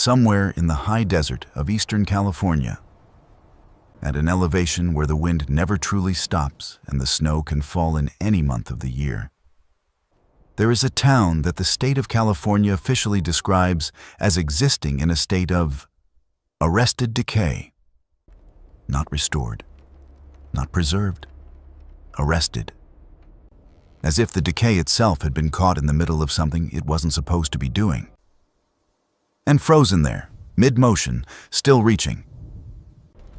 somewhere in the high desert of Eastern California, at an elevation where the wind never truly stops and the snow can fall in any month of the year. There is a town that the state of California officially describes as existing in a state of arrested decay. Not restored, not preserved, arrested. As if the decay itself had been caught in the middle of something it wasn't supposed to be doing. And frozen there, mid-motion, still reaching.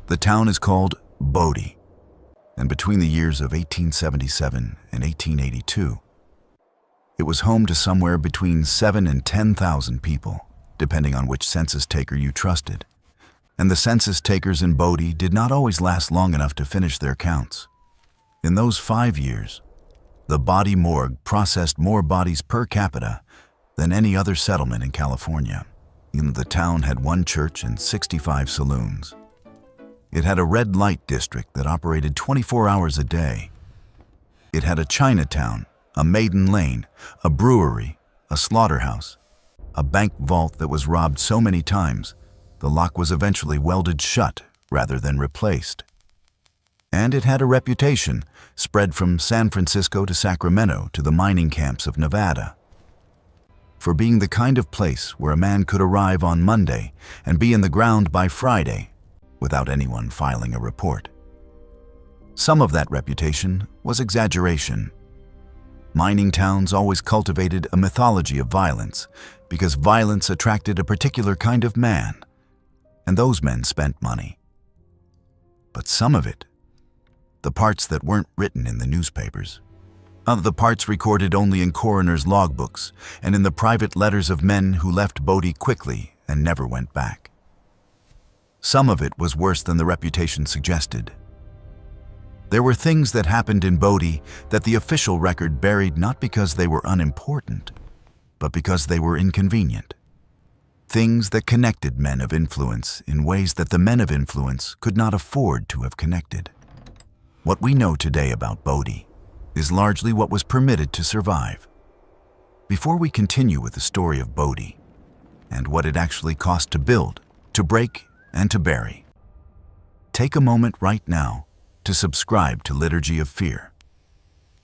The town is called Bodie, and between the years of 1877 and 1882, it was home to somewhere between 7,000 and 10,000 people, depending on which census taker you trusted. And the census takers in Bodie did not always last long enough to finish their counts. In those 5 years, the body morgue processed more bodies per capita than any other settlement in California. The town had 1 church and 65 saloons. It had a red light district that operated 24 hours a day. It had a Chinatown, a Maiden Lane, a brewery, a slaughterhouse, a bank vault that was robbed so many times the lock was eventually welded shut rather than replaced. And it had a reputation spread from San Francisco to Sacramento to the mining camps of Nevada for being the kind of place where a man could arrive on Monday and be in the ground by Friday without anyone filing a report. Some of that reputation was exaggeration. Mining towns always cultivated a mythology of violence because violence attracted a particular kind of man, and those men spent money. But some of it, the parts that weren't written in the newspapers, the parts recorded only in coroners' logbooks and in the private letters of men who left Bodie quickly and never went back. Some of it was worse than the reputation suggested. There were things that happened in Bodie that the official record buried not because they were unimportant, but because they were inconvenient. Things that connected men of influence in ways that the men of influence could not afford to have connected. What we know today about Bodie is largely what was permitted to survive. Before we continue with the story of Bodie and what it actually cost to build, to break, and to bury, take a moment right now to subscribe to Liturgy of Fear.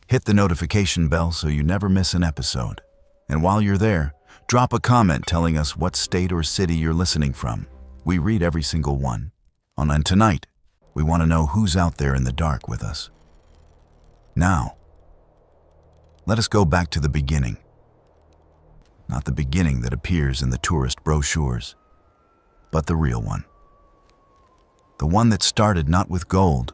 Hit the notification bell so you never miss an episode. And while you're there, drop a comment telling us what state or city you're listening from. We read every single one. And tonight, we want to know who's out there in the dark with us. Now, let us go back to the beginning. Not the beginning that appears in the tourist brochures, but the real one. The one that started not with gold,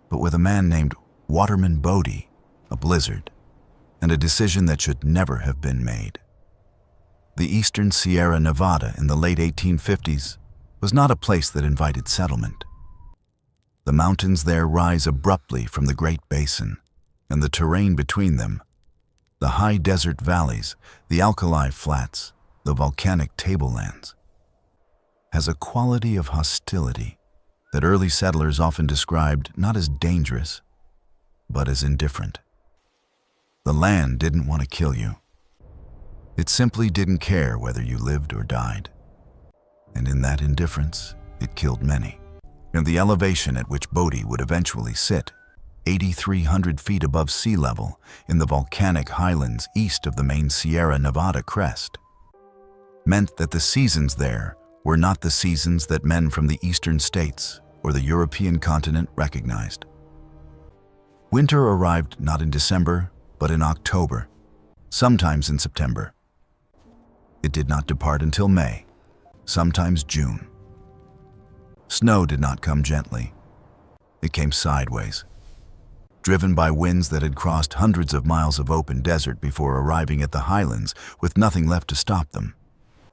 but with a man named Waterman Bodie, a blizzard, and a decision that should never have been made. The eastern Sierra Nevada in the late 1850s was not a place that invited settlement. The mountains there rise abruptly from the Great Basin, and the terrain between them, the high desert valleys, the alkali flats, the volcanic tablelands, has a quality of hostility that early settlers often described not as dangerous, but as indifferent. The land didn't want to kill you. It simply didn't care whether you lived or died. And in that indifference, it killed many. And the elevation at which Bodie would eventually sit, 8,300 feet above sea level in the volcanic highlands east of the main Sierra Nevada crest, meant that the seasons there were not the seasons that men from the eastern states or the European continent recognized. Winter arrived not in December, but in October, sometimes in September. It did not depart until May, sometimes June. Snow did not come gently. It came sideways, driven by winds that had crossed hundreds of miles of open desert before arriving at the highlands with nothing left to stop them.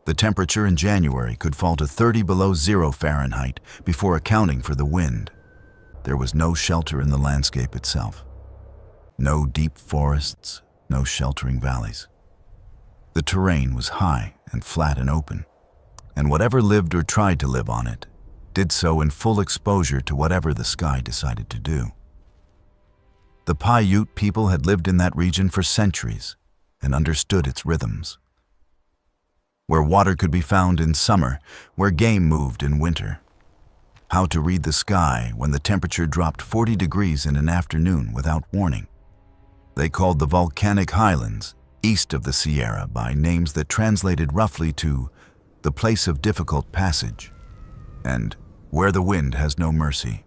The temperature in January could fall to 30 below zero Fahrenheit before accounting for the wind. There was no shelter in the landscape itself. No deep forests, no sheltering valleys. The terrain was high and flat and open, and whatever lived or tried to live on it did so in full exposure to whatever the sky decided to do. The Paiute people had lived in that region for centuries and understood its rhythms. where water could be found in summer, where game moved in winter. How to read the sky when the temperature dropped 40 degrees in an afternoon without warning. They called the volcanic highlands, east of the Sierra, by names that translated roughly to the place of difficult passage and where the wind has no mercy.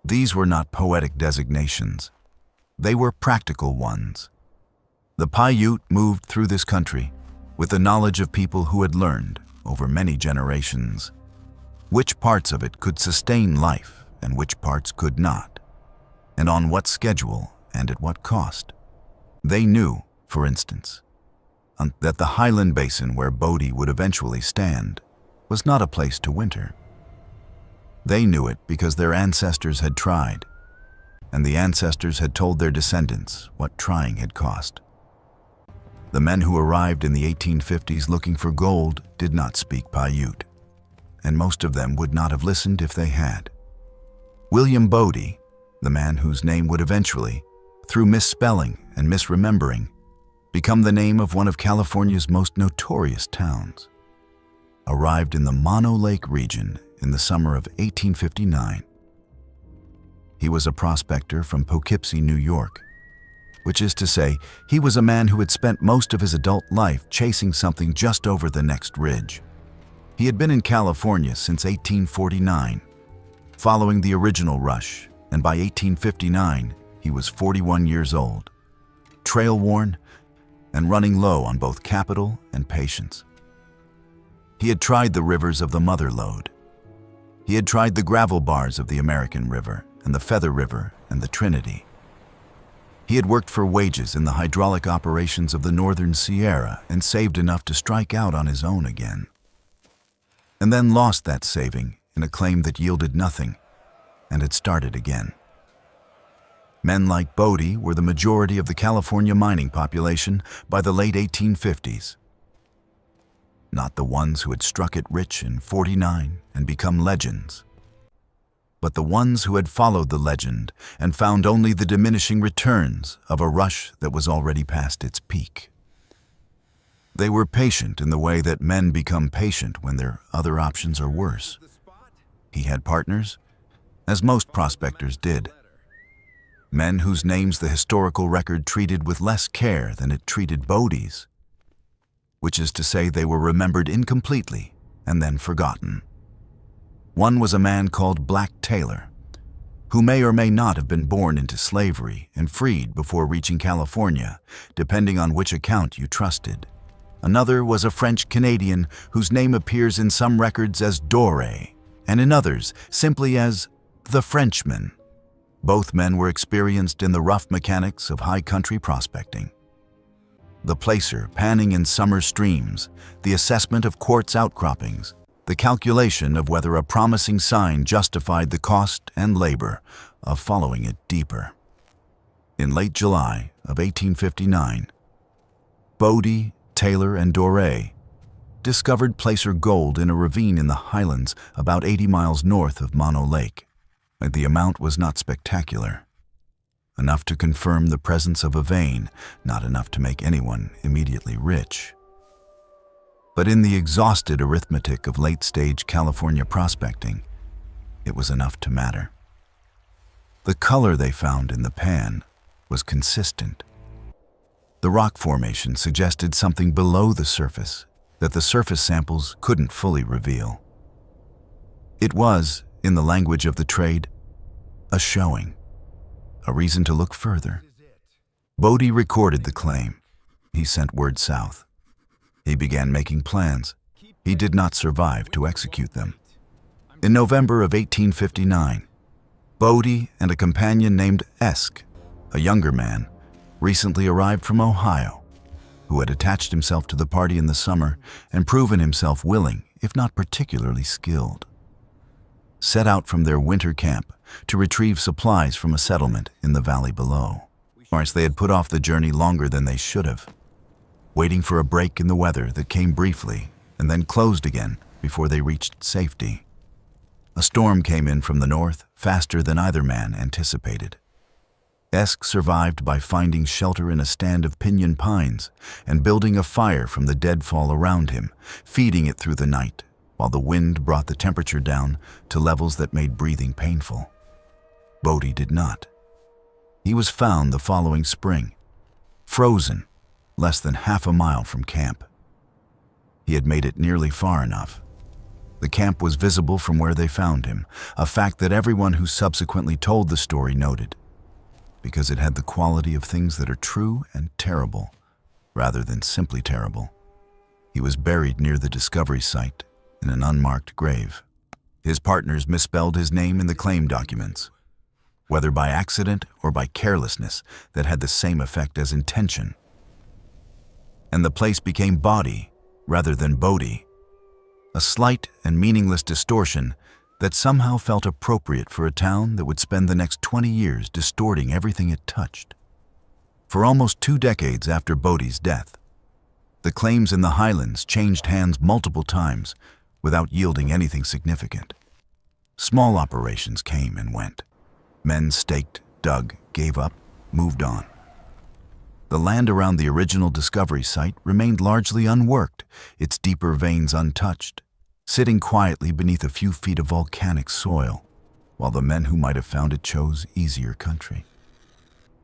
These were not poetic designations. They were practical ones. The Paiute moved through this country with the knowledge of people who had learned, over many generations, which parts of it could sustain life and which parts could not, and on what schedule and at what cost. They knew, for instance, that the highland basin where Bodie would eventually stand was not a place to winter. They knew it because their ancestors had tried, and the ancestors had told their descendants what trying had cost. The men who arrived in the 1850s looking for gold did not speak Paiute, and most of them would not have listened if they had. William Bodie, the man whose name would eventually, through misspelling and misremembering, become the name of one of California's most notorious towns, arrived in the Mono Lake region in the summer of 1859. He was a prospector from Poughkeepsie, New York, which is to say, he was a man who had spent most of his adult life chasing something just over the next ridge. He had been in California since 1849, following the original rush, and by 1859, he was 41 years old, trail-worn, and running low on both capital and patience. He had tried the rivers of the Mother Lode. He had tried the gravel bars of the American River and the Feather River and the Trinity. He had worked for wages in the hydraulic operations of the Northern Sierra and saved enough to strike out on his own again, and then lost that saving in a claim that yielded nothing and had started again. Men like Bodie were the majority of the California mining population by the late 1850s. Not the ones who had struck it rich in '49 and become legends, but the ones who had followed the legend and found only the diminishing returns of a rush that was already past its peak. They were patient in the way that men become patient when their other options are worse. He had partners, as most prospectors did. Men whose names the historical record treated with less care than it treated Bodie's, which is to say they were remembered incompletely and then forgotten. One was a man called Black Taylor, who may or may not have been born into slavery and freed before reaching California, depending on which account you trusted. Another was a French-Canadian whose name appears in some records as Doré, and in others simply as the Frenchman. Both men were experienced in the rough mechanics of high country prospecting. The placer panning in summer streams, the assessment of quartz outcroppings, the calculation of whether a promising sign justified the cost and labor of following it deeper. In late July of 1859, Bodie, Taylor, and Doré discovered placer gold in a ravine in the highlands about 80 miles north of Mono Lake. The amount was not spectacular. Enough to confirm the presence of a vein, not enough to make anyone immediately rich. But in the exhausted arithmetic of late-stage California prospecting, it was enough to matter. The color they found in the pan was consistent. The rock formation suggested something below the surface that the surface samples couldn't fully reveal. It was, in the language of the trade, a showing, a reason to look further. Bodie recorded the claim. He sent word south. He began making plans. He did not survive to execute them. In November of 1859, Bodie and a companion named Esk, a younger man, recently arrived from Ohio, who had attached himself to the party in the summer and proven himself willing, if not particularly skilled, set out from their winter camp to retrieve supplies from a settlement in the valley below. Of course, they had put off the journey longer than they should have, waiting for a break in the weather that came briefly and then closed again before they reached safety. A storm came in from the north faster than either man anticipated. Esk survived by finding shelter in a stand of pinyon pines and building a fire from the deadfall around him, feeding it through the night, while the wind brought the temperature down to levels that made breathing painful. Bodie did not. He was found the following spring, frozen, less than half a mile from camp. He had made it nearly far enough. The camp was visible from where they found him, a fact that everyone who subsequently told the story noted, because it had the quality of things that are true and terrible, rather than simply terrible. He was buried near the discovery site in an unmarked grave. His partners misspelled his name in the claim documents, whether by accident or by carelessness that had the same effect as intention. And the place became Bodie rather than Bodie, a slight and meaningless distortion that somehow felt appropriate for a town that would spend the next 20 years distorting everything it touched. For almost 2 decades after Bodie's death, the claims in the Highlands changed hands multiple times without yielding anything significant. Small operations came and went. Men staked, dug, gave up, moved on. The land around the original discovery site remained largely unworked, its deeper veins untouched, sitting quietly beneath a few feet of volcanic soil, while the men who might have found it chose easier country.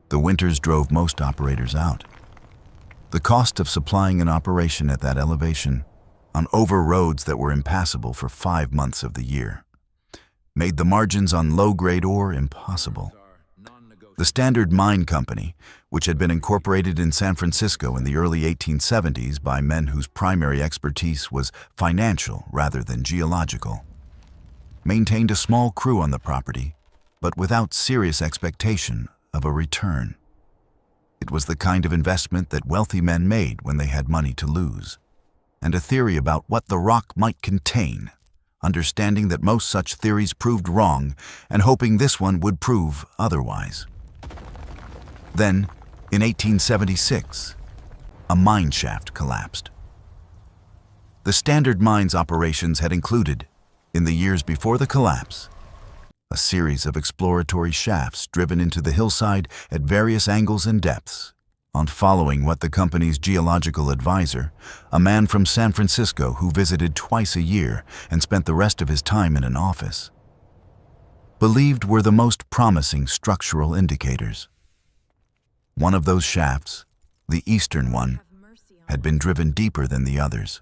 The winters drove most operators out. The cost of supplying an operation at that elevation, on over roads that were impassable for 5 months of the year, made the margins on low-grade ore impossible. The Standard Mine Company, which had been incorporated in San Francisco in the early 1870s by men whose primary expertise was financial rather than geological, maintained a small crew on the property, but without serious expectation of a return. It was the kind of investment that wealthy men made when they had money to lose, and a theory about what the rock might contain, understanding that most such theories proved wrong and hoping this one would prove otherwise. Then, in 1876, a mine shaft collapsed. The Standard Mine's operations had included, in the years before the collapse, a series of exploratory shafts driven into the hillside at various angles and depths, on following what the company's geological advisor, a man from San Francisco who visited twice a year and spent the rest of his time in an office, believed were the most promising structural indicators. One of those shafts, the eastern one, had been driven deeper than the others,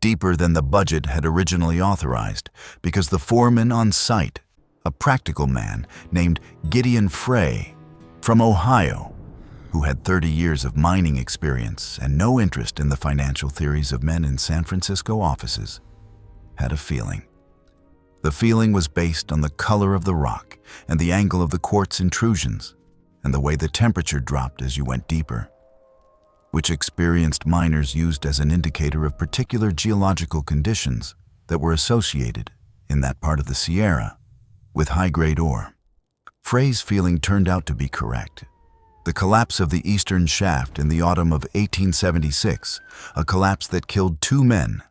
deeper than the budget had originally authorized, because the foreman on site, a practical man named Gideon Frey from Ohio, who had 30 years of mining experience and no interest in the financial theories of men in San Francisco offices, had a feeling. The feeling was based on the color of the rock and the angle of the quartz intrusions, and the way the temperature dropped as you went deeper, which experienced miners used as an indicator of particular geological conditions that were associated, in that part of the Sierra, with high-grade ore. Frey's feeling turned out to be correct. The collapse of the eastern shaft in the autumn of 1876, a collapse that killed 2 men,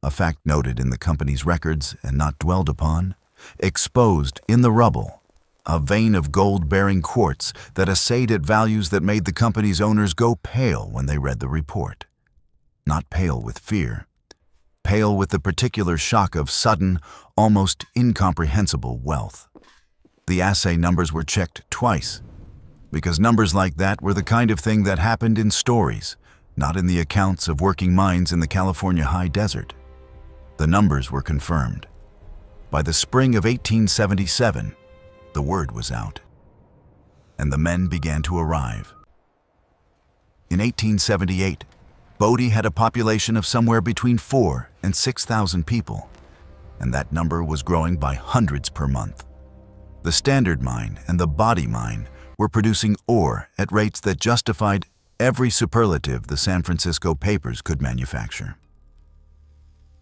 a fact noted in the company's records and not dwelled upon, exposed in the rubble a vein of gold-bearing quartz that assayed at values that made the company's owners go pale when they read the report. Not pale with fear, pale with the particular shock of sudden, almost incomprehensible wealth. The assay numbers were checked twice, because numbers like that were the kind of thing that happened in stories, not in the accounts of working mines in the California high desert. The numbers were confirmed. By the spring of 1877, the word was out, and the men began to arrive. In 1878, Bodie had a population of somewhere between 4,000 and 6,000 people, and that number was growing by hundreds per month. The Standard Mine and the Bodie Mine were producing ore at rates that justified every superlative the San Francisco papers could manufacture.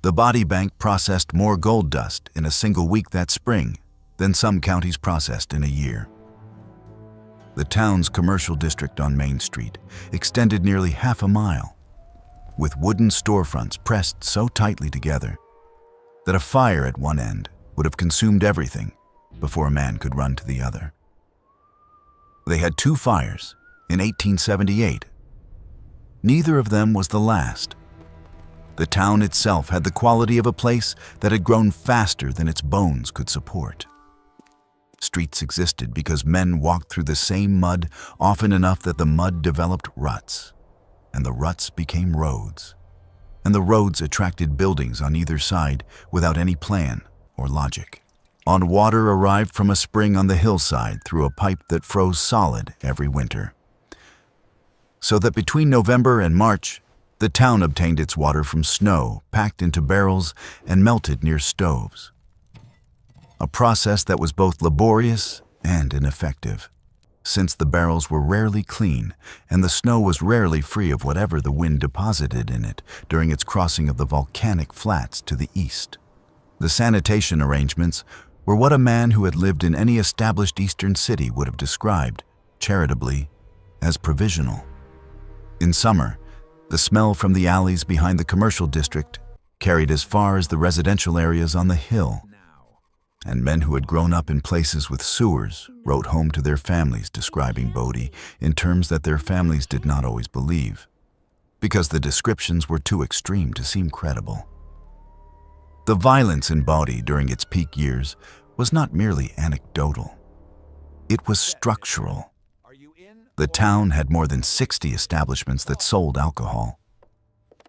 The Bodie Bank processed more gold dust in a single week that spring than some counties processed in a year. The town's commercial district on Main Street extended nearly half a mile, with wooden storefronts pressed so tightly together that a fire at one end would have consumed everything before a man could run to the other. They had 2 fires in 1878. Neither of them was the last. The town itself had the quality of a place that had grown faster than its bones could support. Streets existed because men walked through the same mud often enough that the mud developed ruts, and the ruts became roads, and the roads attracted buildings on either side without any plan or logic. On water arrived from a spring on the hillside through a pipe that froze solid every winter. So that between November and March, the town obtained its water from snow packed into barrels and melted near stoves. A process that was both laborious and ineffective, since the barrels were rarely clean and the snow was rarely free of whatever the wind deposited in it during its crossing of the volcanic flats to the east. The sanitation arrangements were what a man who had lived in any established eastern city would have described, charitably, as provisional. In summer, the smell from the alleys behind the commercial district carried as far as the residential areas on the hill, and men who had grown up in places with sewers wrote home to their families describing Bodie in terms that their families did not always believe, because the descriptions were too extreme to seem credible. The violence in Bodie during its peak years was not merely anecdotal. It was structural. The town had more than 60 establishments that sold alcohol.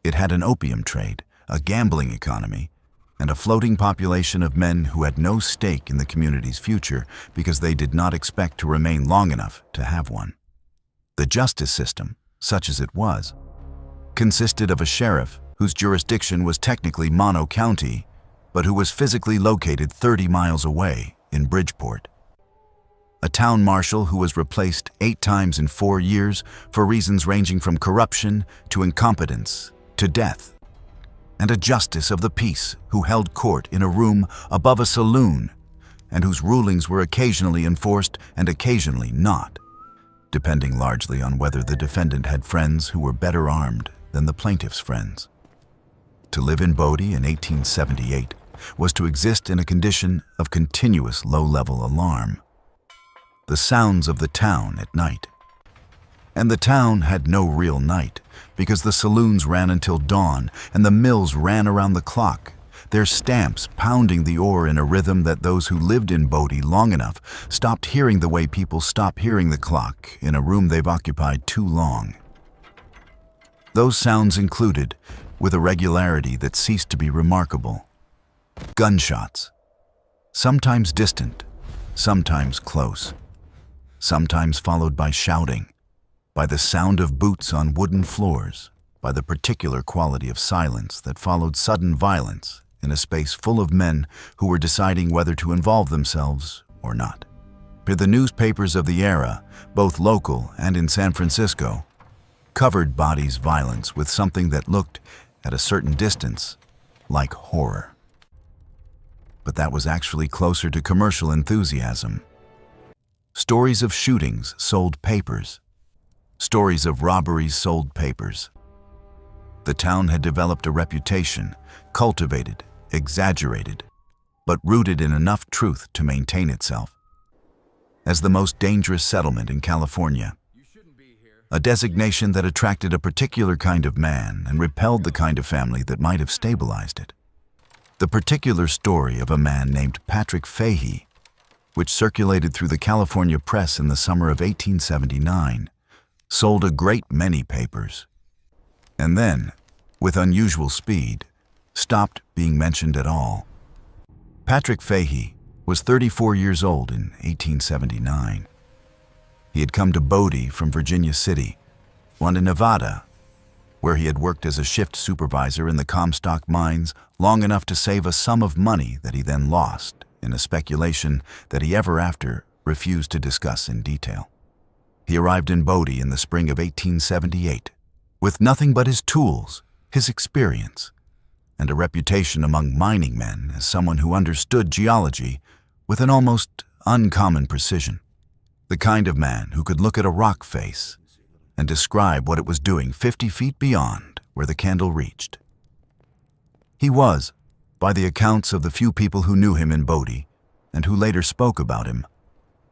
It had an opium trade, a gambling economy, and a floating population of men who had no stake in the community's future because they did not expect to remain long enough to have one. The justice system, such as it was, consisted of a sheriff whose jurisdiction was technically Mono County, but who was physically located 30 miles away in Bridgeport. A town marshal who was replaced 8 times in 4 years for reasons ranging from corruption to incompetence to death. And a justice of the peace who held court in a room above a saloon and whose rulings were occasionally enforced and occasionally not, depending largely on whether the defendant had friends who were better armed than the plaintiff's friends. To live in Bodie in 1878 was to exist in a condition of continuous low-level alarm. The sounds of the town at night. And the town had no real night, because the saloons ran until dawn and the mills ran around the clock, their stamps pounding the ore in a rhythm that those who lived in Bodie long enough stopped hearing the way people stop hearing the clock in a room they've occupied too long. Those sounds included, with a regularity that ceased to be remarkable, gunshots, sometimes distant, sometimes close, sometimes followed by shouting, by the sound of boots on wooden floors, by the particular quality of silence that followed sudden violence in a space full of men who were deciding whether to involve themselves or not. The newspapers of the era, both local and in San Francisco, covered Bodie's violence with something that looked, at a certain distance, like horror. But that was actually closer to commercial enthusiasm. Stories of shootings sold papers. Stories of robberies sold papers. The town had developed a reputation, cultivated, exaggerated, but rooted in enough truth to maintain itself, as the most dangerous settlement in California, a designation that attracted a particular kind of man and repelled the kind of family that might have stabilized it. The particular story of a man named Patrick Fahey, which circulated through the California press in the summer of 1879, sold a great many papers, and then, with unusual speed, stopped being mentioned at all. Patrick Fahey was 34 years old in 1879. He had come to Bodie from Virginia City, one in Nevada, where he had worked as a shift supervisor in the Comstock mines long enough to save a sum of money that he then lost in a speculation that he ever after refused to discuss in detail. He arrived in Bodie in the spring of 1878, with nothing but his tools, his experience, and a reputation among mining men as someone who understood geology with an almost uncommon precision. The kind of man who could look at a rock face and describe what it was doing 50 feet beyond where the candle reached. He was, by the accounts of the few people who knew him in Bodie and who later spoke about him,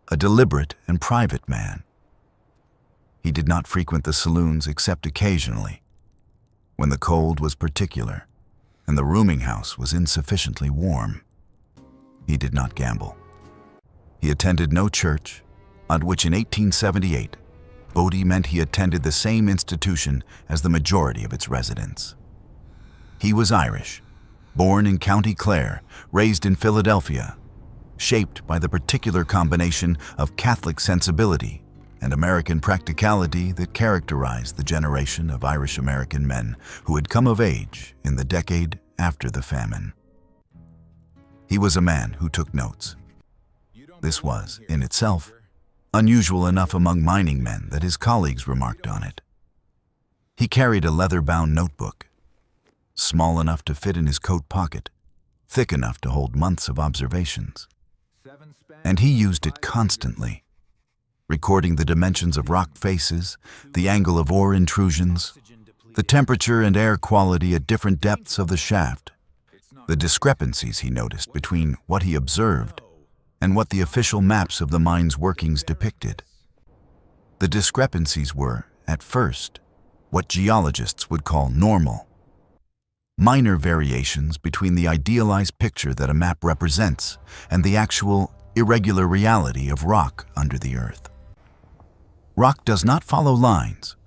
a deliberate and private man He did not frequent the saloons except occasionally, when the cold was particular and the rooming house was insufficiently warm. He did not gamble. He attended no church, on which in 1878, Bodie meant he attended the same institution as the majority of its residents. He was Irish, born in County Clare, raised in Philadelphia, shaped by the particular combination of Catholic sensibility and American practicality that characterized the generation of Irish-American men who had come of age in the decade after the famine. He was a man who took notes. This was, in itself, unusual enough among mining men that his colleagues remarked on it. He carried a leather-bound notebook, small enough to fit in his coat pocket, thick enough to hold months of observations. And he used it constantly, recording the dimensions of rock faces, the angle of ore intrusions, the temperature and air quality at different depths of the shaft, the discrepancies he noticed between what he observed and what the official maps of the mine's workings depicted. The discrepancies were, at first, what geologists would call normal, minor variations between the idealized picture that a map represents and the actual, irregular reality of rock under the earth. Rock does not follow lines,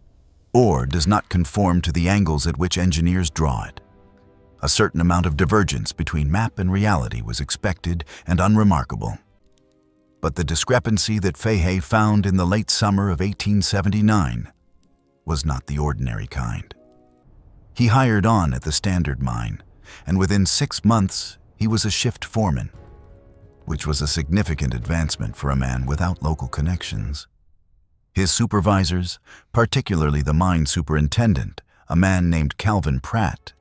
or does not conform to the angles at which engineers draw it. A certain amount of divergence between map and reality was expected and unremarkable. But the discrepancy that Fahey found in the late summer of 1879 was not the ordinary kind. He hired on at the Standard Mine, and within 6 months he was a shift foreman, which was a significant advancement for a man without local connections. His supervisors, particularly the mine superintendent, a man named Calvin Pratt,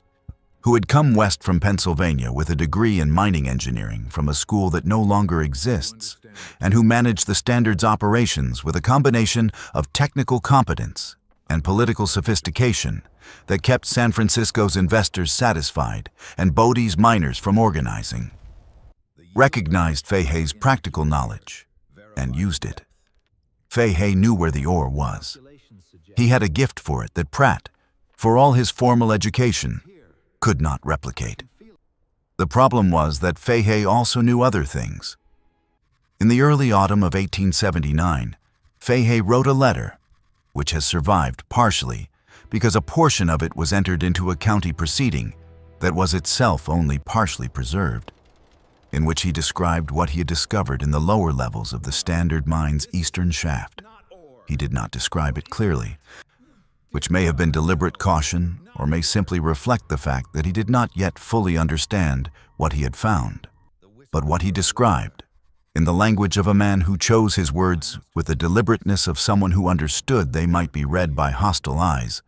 who had come west from Pennsylvania with a degree in mining engineering from a school that no longer exists, and who managed the Standard's operations with a combination of technical competence and political sophistication that kept San Francisco's investors satisfied and Bodie's miners from organizing, recognized Fahey's practical knowledge and used it. Fahey knew where the ore was. He had a gift for it that Pratt, for all his formal education, could not replicate. The problem was that Fahey also knew other things. In the early autumn of 1879, Fahey wrote a letter, which has survived partially because a portion of it was entered into a county proceeding that was itself only partially preserved, in which he described what he had discovered in the lower levels of the Standard Mine's eastern shaft. He did not describe it clearly, which may have been deliberate caution or may simply reflect the fact that he did not yet fully understand what he had found. But what he described, in the language of a man who chose his words with the deliberateness of someone who understood they might be read by hostile eyes,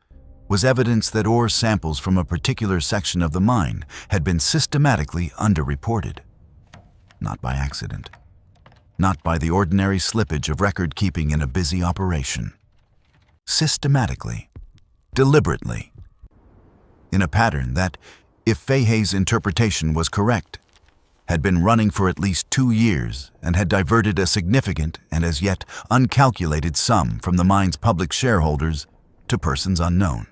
was evidence that ore samples from a particular section of the mine had been systematically underreported. Not by accident, not by the ordinary slippage of record-keeping in a busy operation. Systematically, deliberately, in a pattern that, if Fahey's interpretation was correct, had been running for at least 2 years and had diverted a significant and as yet uncalculated sum from the mine's public shareholders to persons unknown.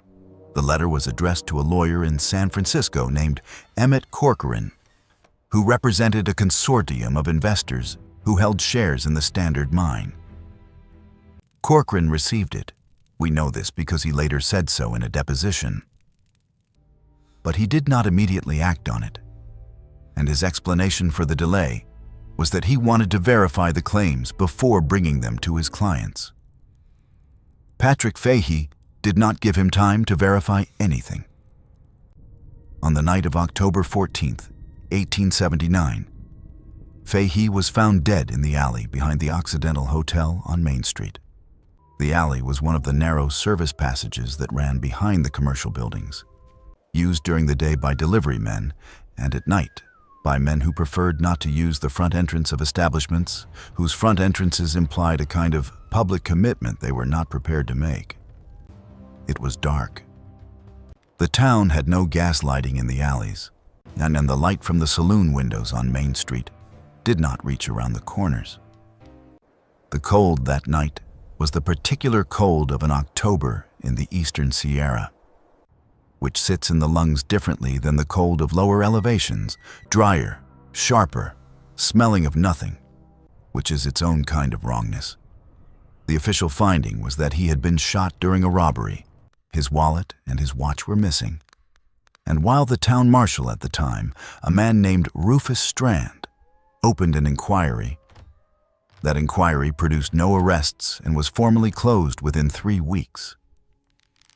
The letter was addressed to a lawyer in San Francisco named Emmett Corcoran, who represented a consortium of investors who held shares in the Standard Mine. Corcoran received it. We know this because he later said so in a deposition. But he did not immediately act on it, and his explanation for the delay was that he wanted to verify the claims before bringing them to his clients. Patrick Fahey did not give him time to verify anything. On the night of October 14th, 1879, Fahey was found dead in the alley behind the Occidental Hotel on Main Street. The alley was one of the narrow service passages that ran behind the commercial buildings, used during the day by delivery men and at night by men who preferred not to use the front entrance of establishments whose front entrances implied a kind of public commitment they were not prepared to make. It was dark. The town had no gas lighting in the alleys, and the light from the saloon windows on Main Street did not reach around the corners. The cold that night was the particular cold of an October in the eastern Sierra, which sits in the lungs differently than the cold of lower elevations, drier, sharper, smelling of nothing, which is its own kind of wrongness. The official finding was that he had been shot during a robbery. His wallet and his watch were missing. And while the town marshal at the time, a man named Rufus Strand, opened an inquiry, that inquiry produced no arrests and was formally closed within 3 weeks.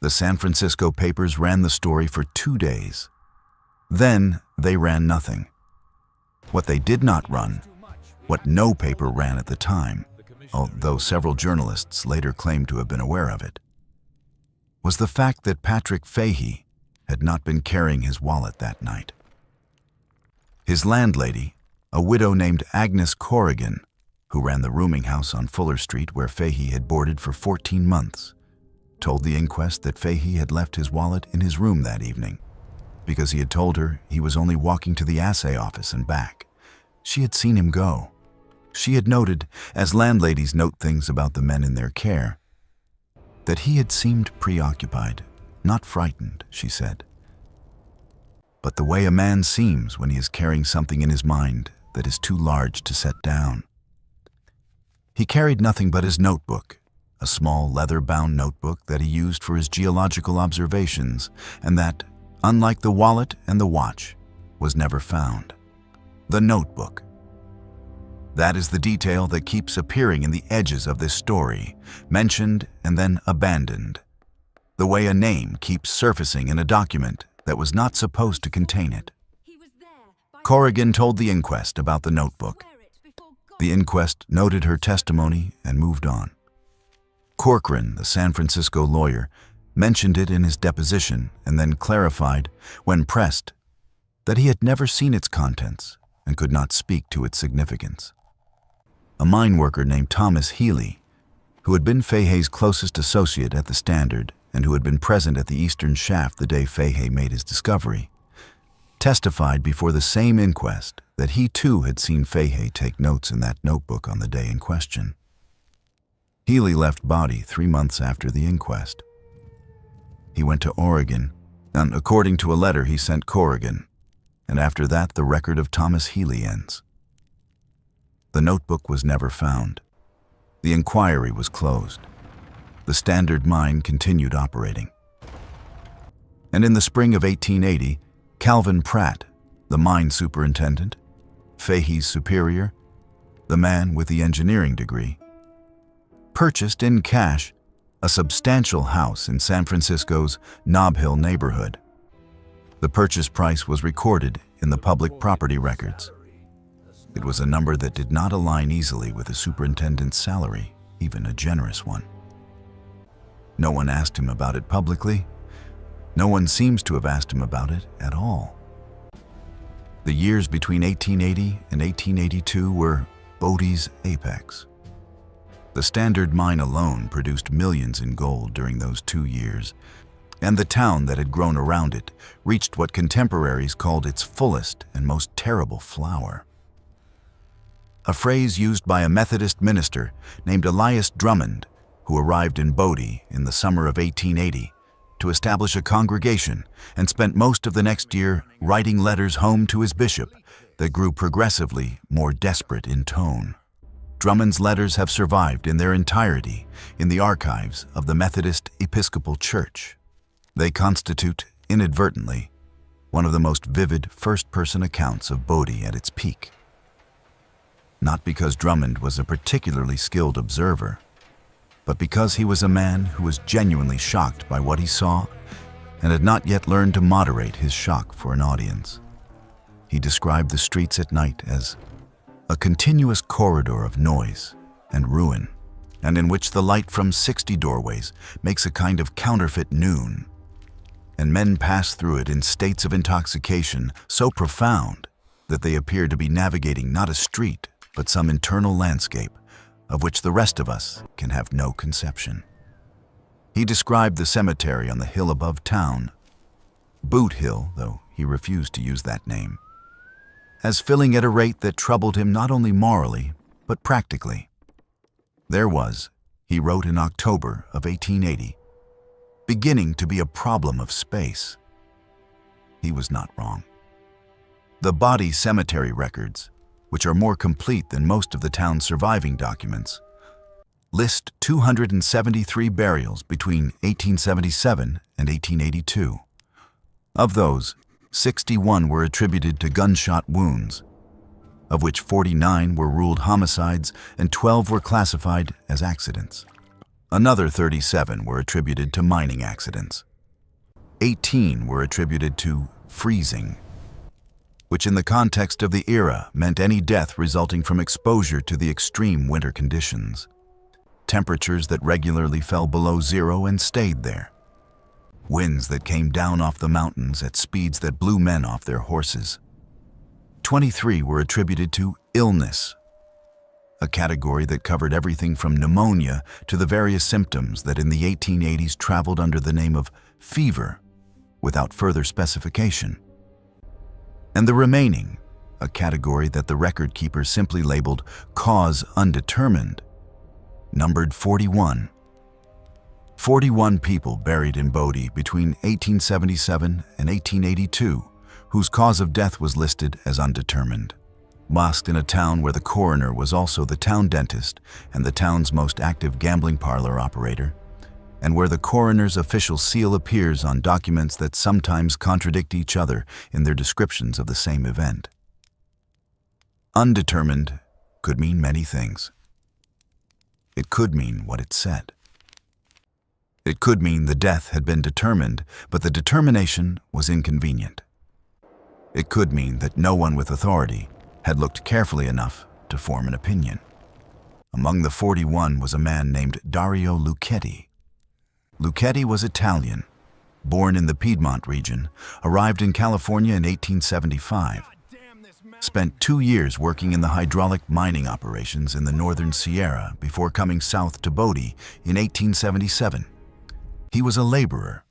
The San Francisco papers ran the story for 2 days. Then they ran nothing. What they did not run, what no paper ran at the time, although several journalists later claimed to have been aware of it, was the fact that Patrick Fahey had not been carrying his wallet that night. His landlady, a widow named Agnes Corrigan, who ran the rooming house on Fuller Street where Fahey had boarded for 14 months, told the inquest that Fahey had left his wallet in his room that evening because he had told her he was only walking to the assay office and back. She had seen him go. She had noted, as landladies note things about the men in their care, that he had seemed preoccupied, not frightened, she said, but the way a man seems when he is carrying something in his mind that is too large to set down. He carried nothing but his notebook, a small leather-bound notebook that he used for his geological observations, and that, unlike the wallet and the watch, was never found. The notebook. That is the detail that keeps appearing in the edges of this story, mentioned and then abandoned. The way a name keeps surfacing in a document that was not supposed to contain it. Corrigan told the inquest about the notebook. The inquest noted her testimony and moved on. Corcoran, the San Francisco lawyer, mentioned it in his deposition and then clarified, when pressed, that he had never seen its contents and could not speak to its significance. A mine worker named Thomas Healy, who had been Fahey's closest associate at the Standard and who had been present at the eastern shaft the day Fahey made his discovery, testified before the same inquest that he too had seen Fahey take notes in that notebook on the day in question. Healy left Bodie 3 months after the inquest. He went to Oregon, and according to a letter he sent Corrigan, and after that the record of Thomas Healy ends. The notebook was never found. The inquiry was closed. The Standard mine continued operating. And in the spring of 1880, Calvin Pratt, the mine superintendent, Fahey's superior, the man with the engineering degree, purchased in cash a substantial house in San Francisco's Nob Hill neighborhood. The purchase price was recorded in the public property records. It was a number that did not align easily with the superintendent's salary, even a generous one. No one asked him about it publicly. No one seems to have asked him about it at all. The years between 1880 and 1882 were Bodie's apex. The Standard mine alone produced millions in gold during those 2 years, and the town that had grown around it reached what contemporaries called its fullest and most terrible flower. A phrase used by a Methodist minister named Elias Drummond, who arrived in Bodie in the summer of 1880 to establish a congregation and spent most of the next year writing letters home to his bishop that grew progressively more desperate in tone. Drummond's letters have survived in their entirety in the archives of the Methodist Episcopal Church. They constitute, inadvertently, one of the most vivid first-person accounts of Bodie at its peak. Not because Drummond was a particularly skilled observer, but because he was a man who was genuinely shocked by what he saw and had not yet learned to moderate his shock for an audience. He described the streets at night as a continuous corridor of noise and ruin, and in which the light from 60 doorways makes a kind of counterfeit noon, and men pass through it in states of intoxication so profound that they appear to be navigating not a street, but some internal landscape of which the rest of us can have no conception. He described the cemetery on the hill above town, Boot Hill, though he refused to use that name, as filling at a rate that troubled him not only morally, but practically. There was, he wrote in October of 1880, beginning to be a problem of space. He was not wrong. The Bodie cemetery records, which are more complete than most of the town's surviving documents, list 273 burials between 1877 and 1882. Of those, 61 were attributed to gunshot wounds, of which 49 were ruled homicides and 12 were classified as accidents. Another 37 were attributed to mining accidents. 18 were attributed to freezing, which in the context of the era meant any death resulting from exposure to the extreme winter conditions. Temperatures that regularly fell below zero and stayed there. Winds that came down off the mountains at speeds that blew men off their horses. 23 were attributed to illness, a category that covered everything from pneumonia to the various symptoms that in the 1880s traveled under the name of fever, without further specification. And the remaining, a category that the record keeper simply labeled cause undetermined, numbered 41. 41 people buried in Bodie between 1877 and 1882, whose cause of death was listed as undetermined. Mosqued in a town where the coroner was also the town dentist and the town's most active gambling parlor operator, and where the coroner's official seal appears on documents that sometimes contradict each other in their descriptions of the same event. Undetermined could mean many things. It could mean what it said. It could mean the death had been determined, but the determination was inconvenient. It could mean that no one with authority had looked carefully enough to form an opinion. Among the 41 was a man named Dario Lucchetti. Lucchetti was Italian, born in the Piedmont region, arrived in California in 1875, spent 2 years working in the hydraulic mining operations in the northern Sierra before coming south to Bodie in 1877. He was a laborer,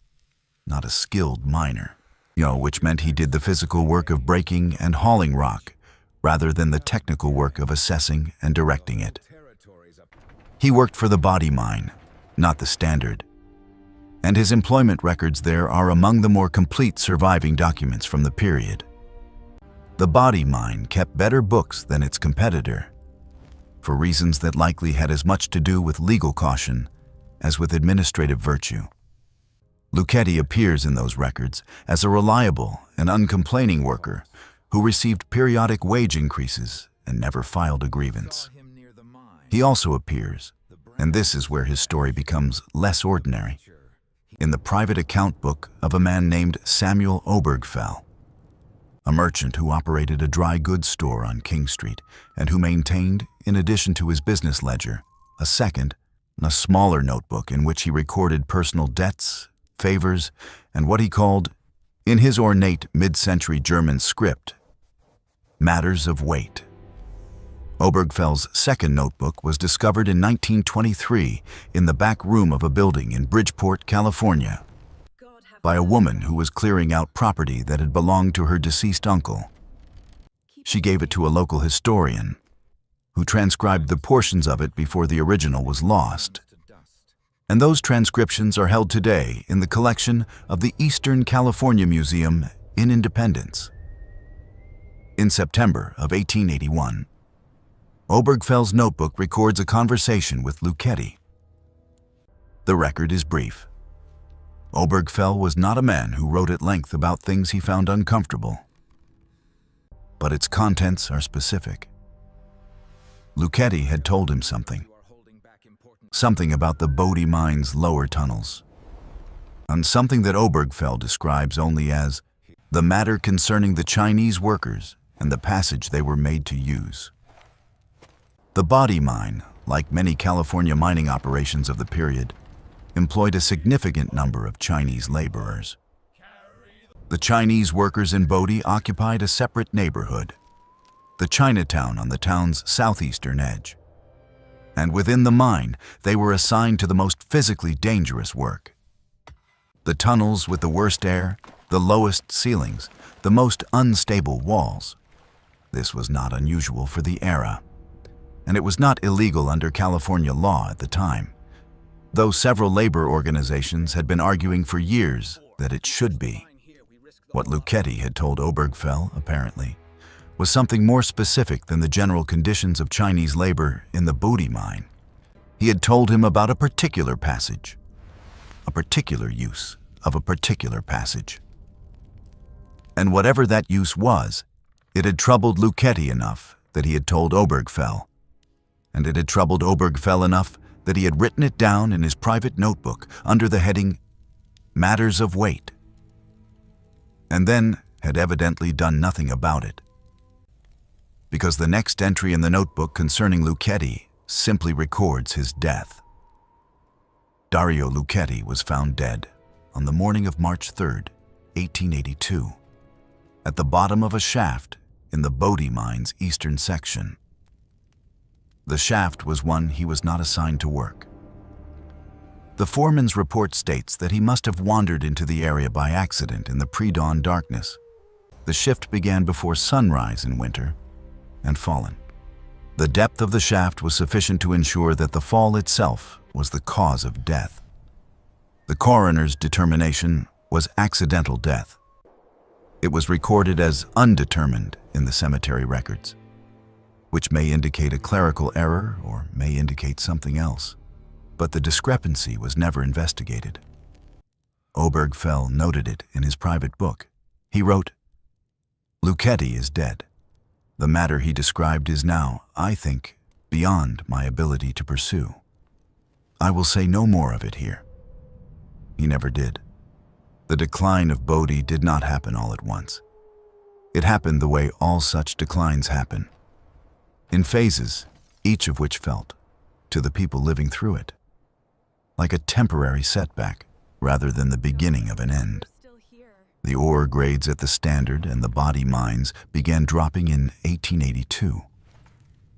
not a skilled miner, which meant he did the physical work of breaking and hauling rock rather than the technical work of assessing and directing it. He worked for the Bodie mine, not the Standard, and his employment records there are among the more complete surviving documents from the period. The Bodie mine kept better books than its competitor, for reasons that likely had as much to do with legal caution as with administrative virtue. Lucchetti appears in those records as a reliable and uncomplaining worker who received periodic wage increases and never filed a grievance. He also appears, and this is where his story becomes less ordinary, in the private account book of a man named Samuel Obergfell, a merchant who operated a dry goods store on King Street and who maintained, in addition to his business ledger, a second, a smaller notebook in which he recorded personal debts, favors, and what he called, in his ornate mid-century German script, matters of weight. Obergfell's second notebook was discovered in 1923 in the back room of a building in Bridgeport, California, by a woman who was clearing out property that had belonged to her deceased uncle. She gave it to a local historian, who transcribed the portions of it before the original was lost. And those transcriptions are held today in the collection of the Eastern California Museum in Independence. In September of 1881, Obergfell's notebook records a conversation with Lucchetti. The record is brief. Obergfell was not a man who wrote at length about things he found uncomfortable, but its contents are specific. Lucchetti had told him something about the Bodie mine's lower tunnels, and something that Obergfell describes only as the matter concerning the Chinese workers and the passage they were made to use. The Bodie mine, like many California mining operations of the period, employed a significant number of Chinese laborers. The Chinese workers in Bodie occupied a separate neighborhood, the Chinatown on the town's southeastern edge. And within the mine, they were assigned to the most physically dangerous work. The tunnels with the worst air, the lowest ceilings, the most unstable walls. This was not unusual for the era, and it was not illegal under California law at the time, though several labor organizations had been arguing for years that it should be. What Luchetti had told Obergfell, apparently, was something more specific than the general conditions of Chinese labor in the Bodie mine. He had told him about a particular passage, a particular use of a particular passage. And whatever that use was, it had troubled Luchetti enough that he had told Obergfell, and it had troubled Obergfell enough that he had written it down in his private notebook under the heading Matters of Weight, and then had evidently done nothing about it. Because the next entry in the notebook concerning Luchetti simply records his death. Dario Luchetti was found dead on the morning of March 3rd, 1882, at the bottom of a shaft in the Bodie mine's eastern section. The shaft was one he was not assigned to work. The foreman's report states that he must have wandered into the area by accident in the pre-dawn darkness. The shift began before sunrise in winter and fallen. The depth of the shaft was sufficient to ensure that the fall itself was the cause of death. The coroner's determination was accidental death. It was recorded as undetermined in the cemetery records, which may indicate a clerical error or may indicate something else, but the discrepancy was never investigated. Obergfell noted it in his private book. He wrote, "Luchetti is dead. The matter he described is now, I think, beyond my ability to pursue. I will say no more of it here." He never did. The decline of Bodie did not happen all at once. It happened the way all such declines happen, in phases, each of which felt, to the people living through it, like a temporary setback rather than the beginning of an end. The ore grades at the Standard and the Bodie mines began dropping in 1882.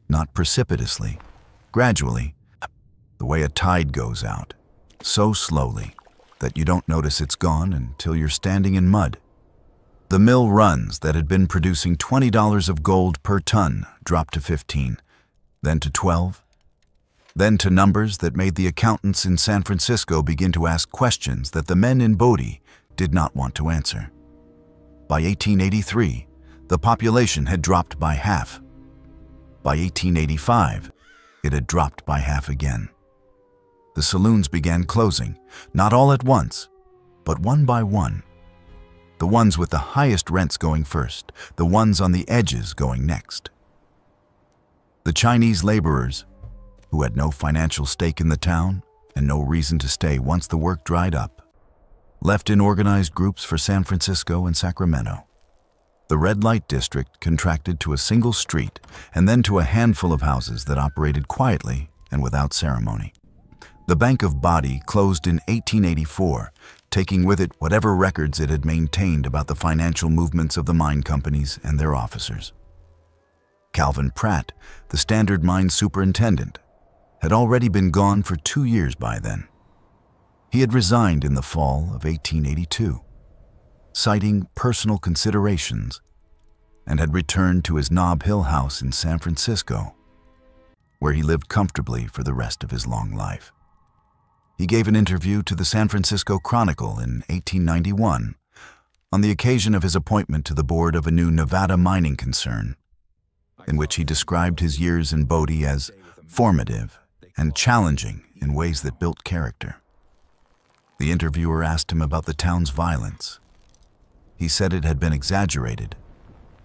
Not precipitously, gradually, the way a tide goes out, so slowly that you don't notice it's gone until you're standing in mud. The mill runs that had been producing $20 of gold per ton dropped to 15, then to 12, then to numbers that made the accountants in San Francisco begin to ask questions that the men in Bodie did not want to answer. By 1883, the population had dropped by half. By 1885, it had dropped by half again. The saloons began closing, not all at once, but one by one. The ones with the highest rents going first, the ones on the edges going next. The Chinese laborers, who had no financial stake in the town and no reason to stay once the work dried up, left in organized groups for San Francisco and Sacramento. The red light district contracted to a single street and then to a handful of houses that operated quietly and without ceremony. The Bank of Bodie closed in 1884, taking with it whatever records it had maintained about the financial movements of the mine companies and their officers. Calvin Pratt, the Standard Mine superintendent, had already been gone for 2 years by then. He had resigned in the fall of 1882, citing personal considerations, and had returned to his Nob Hill house in San Francisco, where he lived comfortably for the rest of his long life. He gave an interview to the San Francisco Chronicle in 1891 on the occasion of his appointment to the board of a new Nevada mining concern, in which he described his years in Bodie as formative and challenging in ways that built character. The interviewer asked him about the town's violence. He said it had been exaggerated.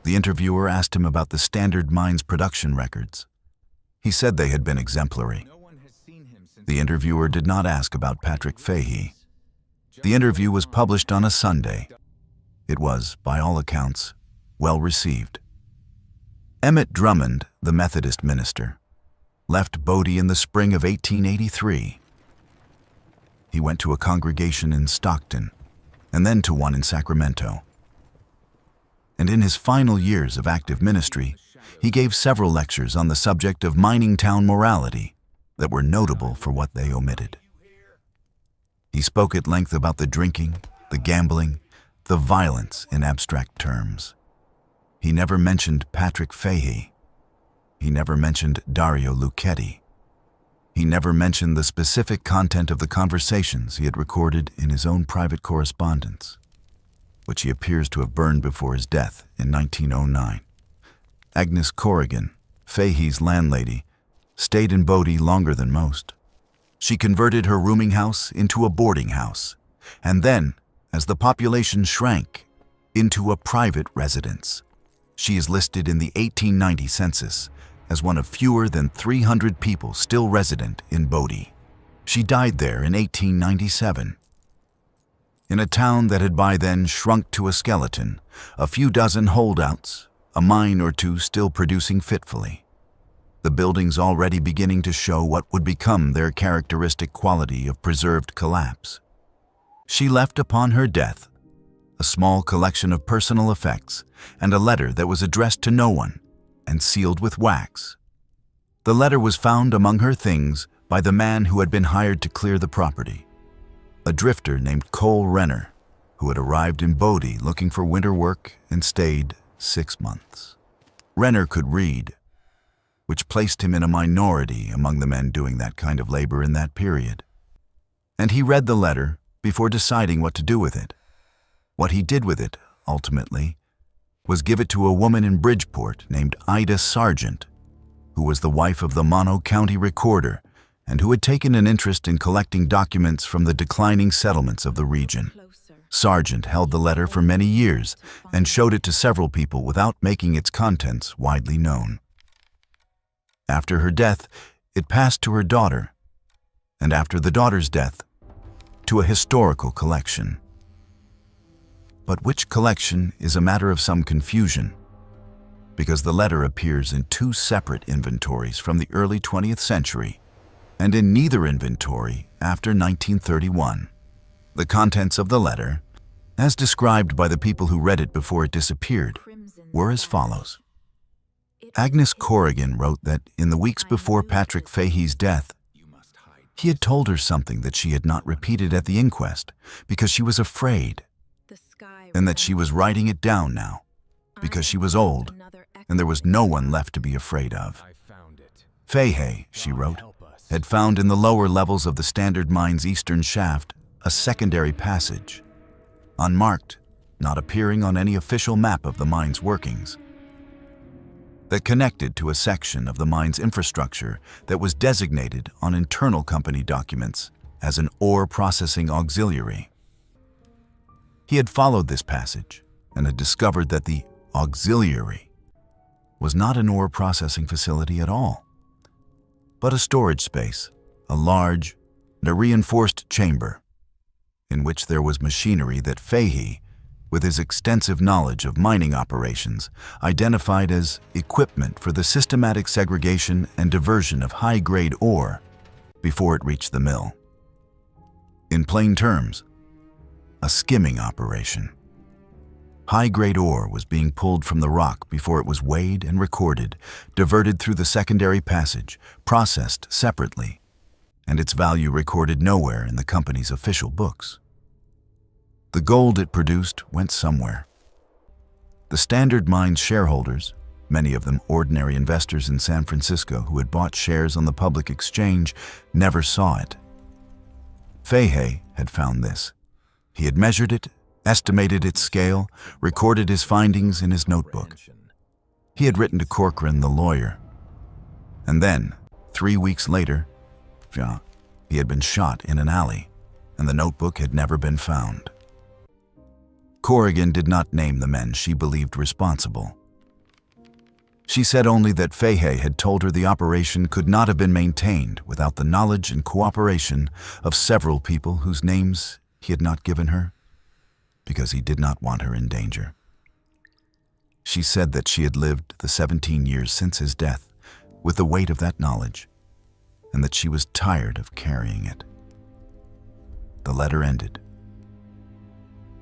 The interviewer asked him about the Standard Mine's production records. He said they had been exemplary. The interviewer did not ask about Patrick Fahey. The interview was published on a Sunday. It was, by all accounts, well received. Emmett Drummond, the Methodist minister, left Bodie in the spring of 1883. He went to a congregation in Stockton, and then to one in Sacramento. And in his final years of active ministry, he gave several lectures on the subject of mining town morality that were notable for what they omitted. He spoke at length about the drinking, the gambling, the violence in abstract terms. He never mentioned Patrick Fahey. He never mentioned Dario Luchetti. He never mentioned the specific content of the conversations he had recorded in his own private correspondence, which he appears to have burned before his death in 1909. Agnes Corrigan, Fahey's landlady, stayed in Bodie longer than most. She converted her rooming house into a boarding house, and then, as the population shrank, into a private residence. She is listed in the 1890 census as one of fewer than 300 people still resident in Bodie. She died there in 1897. In a town that had by then shrunk to a skeleton, a few dozen holdouts, a mine or two still producing fitfully. The buildings already beginning to show what would become their characteristic quality of preserved collapse. She left upon her death a small collection of personal effects and a letter that was addressed to no one and sealed with wax. The letter was found among her things by the man who had been hired to clear the property, a drifter named Cole Renner, who had arrived in Bodie looking for winter work and stayed 6 months. Renner could read, which placed him in a minority among the men doing that kind of labor in that period. And he read the letter before deciding what to do with it. What he did with it, ultimately, was give it to a woman in Bridgeport named Ida Sargent, who was the wife of the Mono County recorder and who had taken an interest in collecting documents from the declining settlements of the region. Sargent held the letter for many years and showed it to several people without making its contents widely known. After her death, it passed to her daughter, and after the daughter's death, to a historical collection. But which collection is a matter of some confusion, because the letter appears in 2 separate inventories from the early 20th century, and in neither inventory after 1931. The contents of the letter, as described by the people who read it before it disappeared, were as follows. Agnes Corrigan wrote that in the weeks before Patrick Fahey's death, he had told her something that she had not repeated at the inquest because she was afraid, and that she was writing it down now because she was old and there was no one left to be afraid of. Fahey, she wrote, had found in the lower levels of the Standard Mine's eastern shaft a secondary passage, unmarked, not appearing on any official map of the mine's workings, that connected to a section of the mine's infrastructure that was designated on internal company documents as an ore processing auxiliary. He had followed this passage and had discovered that the auxiliary was not an ore processing facility at all, but a storage space, a large and a reinforced chamber, in which there was machinery that Fahey, with his extensive knowledge of mining operations, identified as equipment for the systematic segregation and diversion of high-grade ore before it reached the mill. In plain terms, a skimming operation. High-grade ore was being pulled from the rock before it was weighed and recorded, diverted through the secondary passage, processed separately, and its value recorded nowhere in the company's official books. The gold it produced went somewhere. The Standard Mine's shareholders, many of them ordinary investors in San Francisco who had bought shares on the public exchange, never saw it. Fahey had found this. He had measured it, estimated its scale, recorded his findings in his notebook. He had written to Corcoran, the lawyer. And then, 3 weeks later, he had been shot in an alley, and the notebook had never been found. Corrigan did not name the men she believed responsible. She said only that Fahey had told her the operation could not have been maintained without the knowledge and cooperation of several people whose names he had not given her, because he did not want her in danger. She said that she had lived the 17 years since his death with the weight of that knowledge, and that she was tired of carrying it. The letter ended.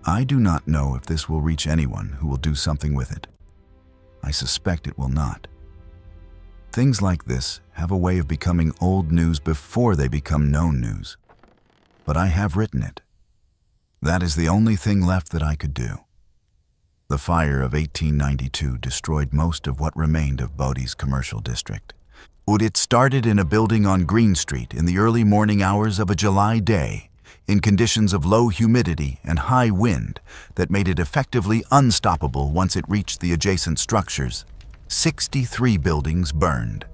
I do not know if this will reach anyone who will do something with it. I suspect it will not. Things like this have a way of becoming old news before they become known news. But I have written it. That is the only thing left that I could do. The fire of 1892 destroyed most of what remained of Bodie's commercial district, It started in a building on Green Street in the early morning hours of a July day, in conditions of low humidity and high wind that made it effectively unstoppable once it reached the adjacent structures. 63 buildings burned.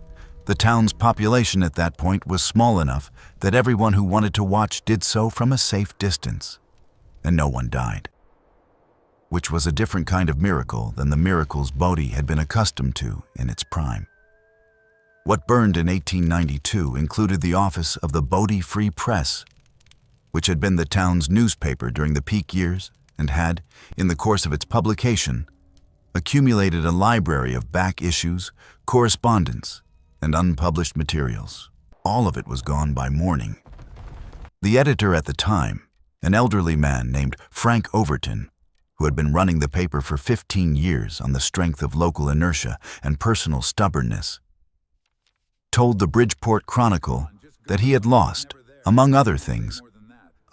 The town's population at that point was small enough that everyone who wanted to watch did so from a safe distance, and no one died, which was a different kind of miracle than the miracles Bodie had been accustomed to in its prime. What burned in 1892 included the office of the Bodie Free Press, which had been the town's newspaper during the peak years and had, in the course of its publication, accumulated a library of back issues, correspondence, and unpublished materials. All of it was gone by morning. The editor at the time, an elderly man named Frank Overton, who had been running the paper for 15 years on the strength of local inertia and personal stubbornness, told the Bridgeport Chronicle that he had lost, among other things,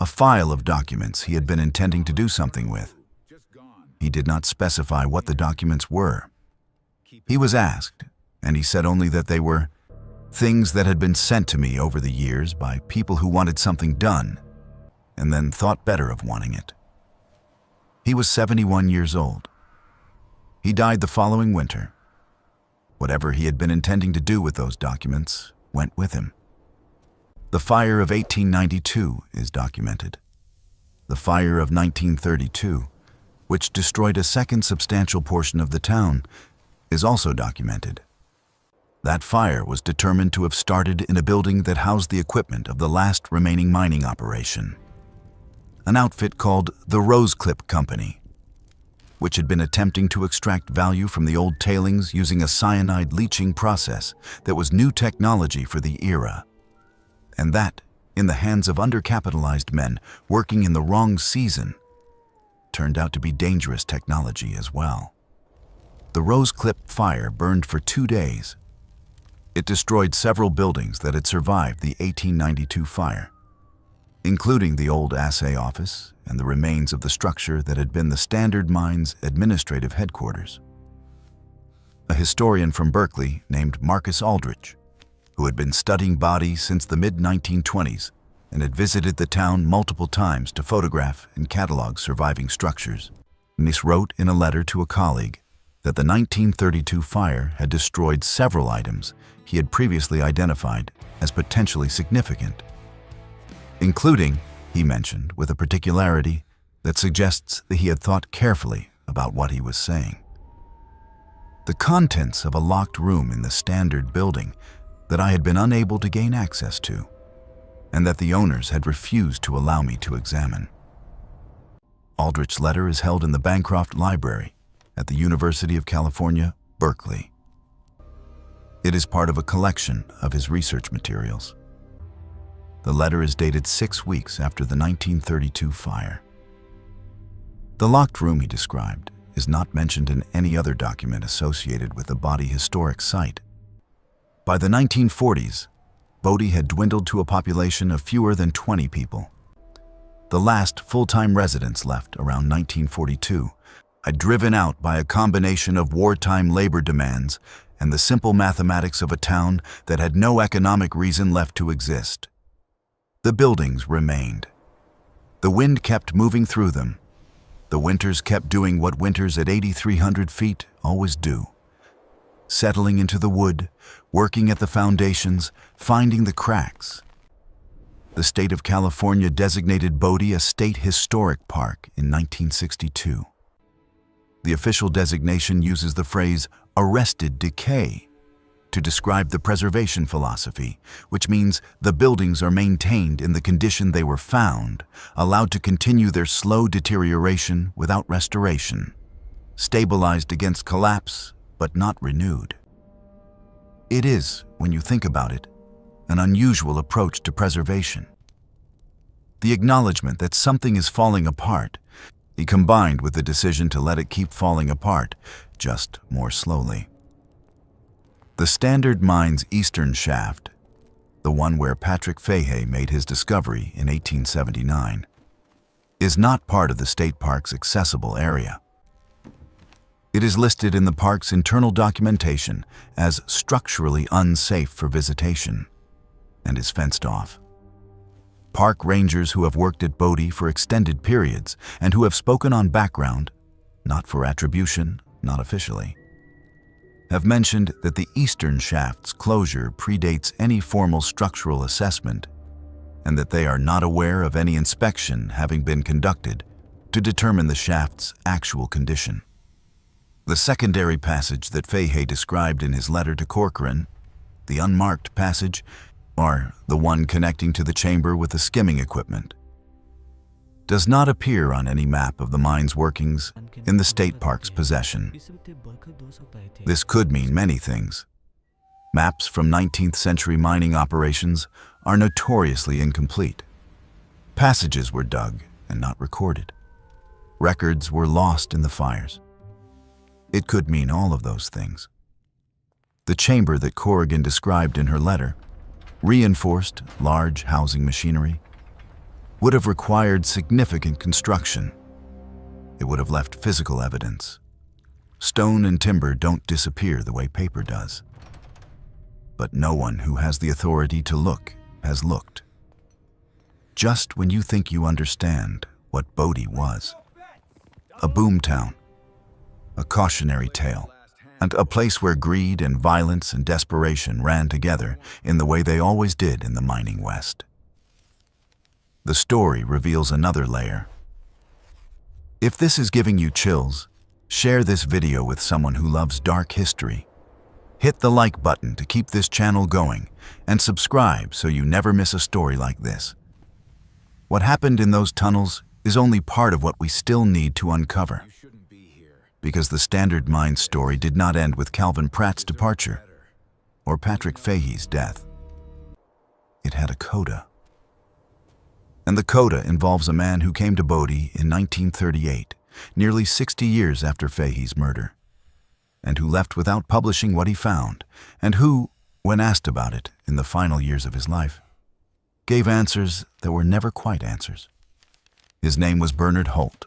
a file of documents he had been intending to do something with. He did not specify what the documents were. He was asked, and he said only that they were things that had been sent to me over the years by people who wanted something done, and then thought better of wanting it. He was 71 years old. He died the following winter. Whatever he had been intending to do with those documents went with him. The fire of 1892 is documented. The fire of 1932, which destroyed a second substantial portion of the town, is also documented. That fire was determined to have started in a building that housed the equipment of the last remaining mining operation, an outfit called the Roseclip Company, which had been attempting to extract value from the old tailings using a cyanide leaching process that was new technology for the era, and that, in the hands of undercapitalized men working in the wrong season, turned out to be dangerous technology as well. The Roseclip fire burned for 2 days. It destroyed several buildings that had survived the 1892 fire, including the old assay office and the remains of the structure that had been the Standard Mine's administrative headquarters. A historian from Berkeley named Marcus Aldrich, who had been studying Bodie since the mid-1920s and had visited the town multiple times to photograph and catalog surviving structures, wrote in a letter to a colleague that the 1932 fire had destroyed several items he had previously identified as potentially significant, including, he mentioned with a particularity that suggests that he had thought carefully about what he was saying, the contents of a locked room in the Standard building that I had been unable to gain access to, and that the owners had refused to allow me to examine. Aldrich's letter is held in the Bancroft Library at the University of California, Berkeley. It is part of a collection of his research materials. The letter is dated 6 weeks after the 1932 fire. The locked room he described is not mentioned in any other document associated with the Bodie historic site. By the 1940s, Bodie had dwindled to a population of fewer than 20 people. The last full-time residents left around 1942 had driven out by a combination of wartime labor demands and the simple mathematics of a town that had no economic reason left to exist. The buildings remained. The wind kept moving through them. The winters kept doing what winters at 8,300 feet always do: settling into the wood, working at the foundations, finding the cracks. The state of California designated Bodie a state historic park in 1962. The official designation uses the phrase arrested decay to describe the preservation philosophy, which means the buildings are maintained in the condition they were found, allowed to continue their slow deterioration without restoration, stabilized against collapse, but not renewed. It is, when you think about it, an unusual approach to preservation. The acknowledgement that something is falling apart, combined with the decision to let it keep falling apart, just more slowly. The Standard Mine's eastern shaft, the one where Patrick Fahey made his discovery in 1879, is not part of the state park's accessible area. It is listed in the park's internal documentation as structurally unsafe for visitation and is fenced off. Park rangers who have worked at Bodie for extended periods and who have spoken on background, not for attribution, not officially, have mentioned that the eastern shaft's closure predates any formal structural assessment and that they are not aware of any inspection having been conducted to determine the shaft's actual condition. The secondary passage that Fahey described in his letter to Corcoran, the unmarked passage, or the one connecting to the chamber with the skimming equipment, does not appear on any map of the mine's workings in the state park's possession. This could mean many things. Maps from 19th century mining operations are notoriously incomplete. Passages were dug and not recorded. Records were lost in the fires. It could mean all of those things. The chamber that Corrigan described in her letter, reinforced, large housing machinery, would have required significant construction. It would have left physical evidence. Stone and timber don't disappear the way paper does. But no one who has the authority to look has looked. Just when you think you understand what Bodie was. A boomtown, a cautionary tale, and a place where greed and violence and desperation ran together in the way they always did in the mining West. The story reveals another layer. If this is giving you chills, share this video with someone who loves dark history. Hit the like button to keep this channel going, and subscribe so you never miss a story like this. What happened in those tunnels is only part of what we still need to uncover. Because the Standard Mine story did not end with Calvin Pratt's departure or Patrick Fahey's death. It had a coda. And the coda involves a man who came to Bodie in 1938, nearly 60 years after Fahey's murder, and who left without publishing what he found, and who, when asked about it in the final years of his life, gave answers that were never quite answers. His name was Bernard Holt,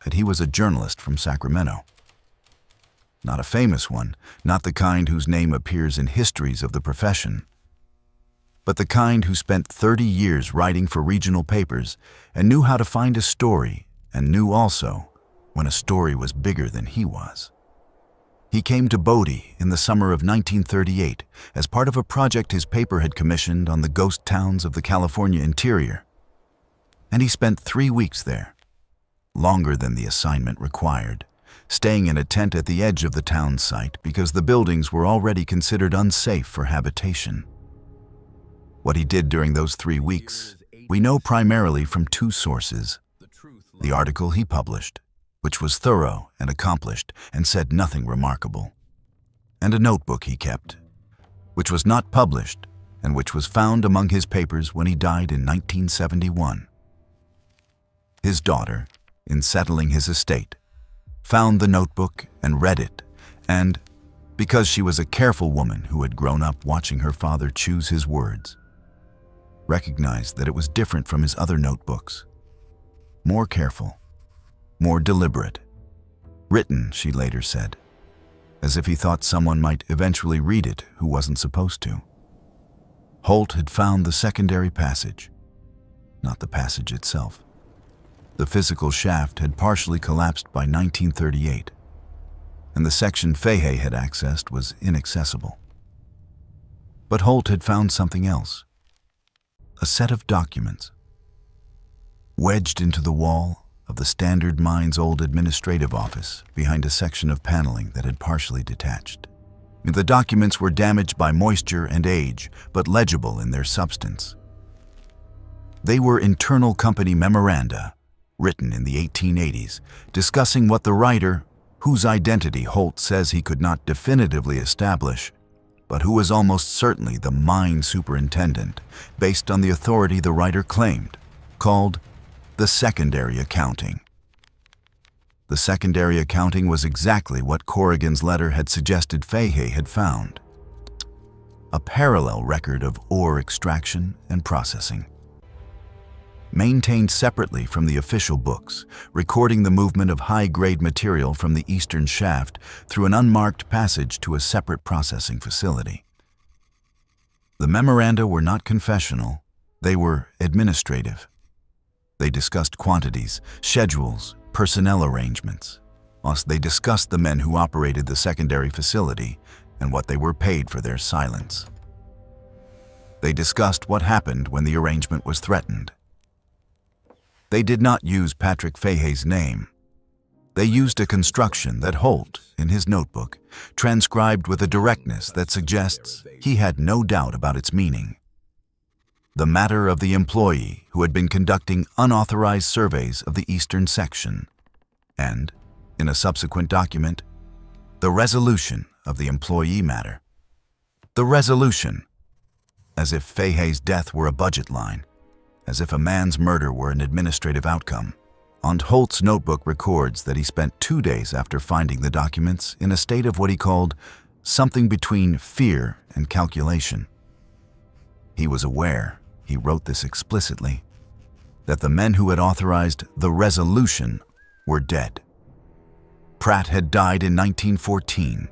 and he was a journalist from Sacramento. Not a famous one, not the kind whose name appears in histories of the profession, but the kind who spent 30 years writing for regional papers and knew how to find a story, and knew also when a story was bigger than he was. He came to Bodie in the summer of 1938 as part of a project his paper had commissioned on the ghost towns of the California interior, and he spent 3 weeks there, longer than the assignment required, staying in a tent at the edge of the town site because the buildings were already considered unsafe for habitation. What he did during those 3 weeks, we know primarily from 2 sources. The article he published, which was thorough and accomplished and said nothing remarkable, and a notebook he kept, which was not published and which was found among his papers when he died in 1971. His daughter, in settling his estate, found the notebook and read it, and, because she was a careful woman who had grown up watching her father choose his words, recognized that it was different from his other notebooks. More careful, more deliberate. Written, she later said, as if he thought someone might eventually read it who wasn't supposed to. Holt had found the secondary passage, not the passage itself. The physical shaft had partially collapsed by 1938, and the section Fahey had accessed was inaccessible. But Holt had found something else. A set of documents, wedged into the wall of the Standard Mine's old administrative office behind a section of paneling that had partially detached. The documents were damaged by moisture and age, but legible in their substance. They were internal company memoranda, written in the 1880s, discussing what the writer, whose identity Holt says he could not definitively establish, but who was almost certainly the mine superintendent, based on the authority the writer claimed, called the secondary accounting. The secondary accounting was exactly what Corrigan's letter had suggested Fahey had found. A parallel record of ore extraction and processing. maintained separately from the official books, recording the movement of high-grade material from the eastern shaft through an unmarked passage to a separate processing facility. The memoranda were not confessional, they were administrative. They discussed quantities, schedules, personnel arrangements. Whilst they discussed the men who operated the secondary facility and what they were paid for their silence. They discussed what happened when the arrangement was threatened. They did not use Patrick Fahey's name. They used a construction that Holt, in his notebook, transcribed with a directness that suggests he had no doubt about its meaning. The matter of the employee who had been conducting unauthorized surveys of the eastern section, and, in a subsequent document, the resolution of the employee matter. The resolution, as if Fahey's death were a budget line, as if a man's murder were an administrative outcome. And Holt's notebook records that he spent 2 days after finding the documents in a state of what he called something between fear and calculation. He was aware, he wrote this explicitly, that the men who had authorized the resolution were dead. Pratt had died in 1914.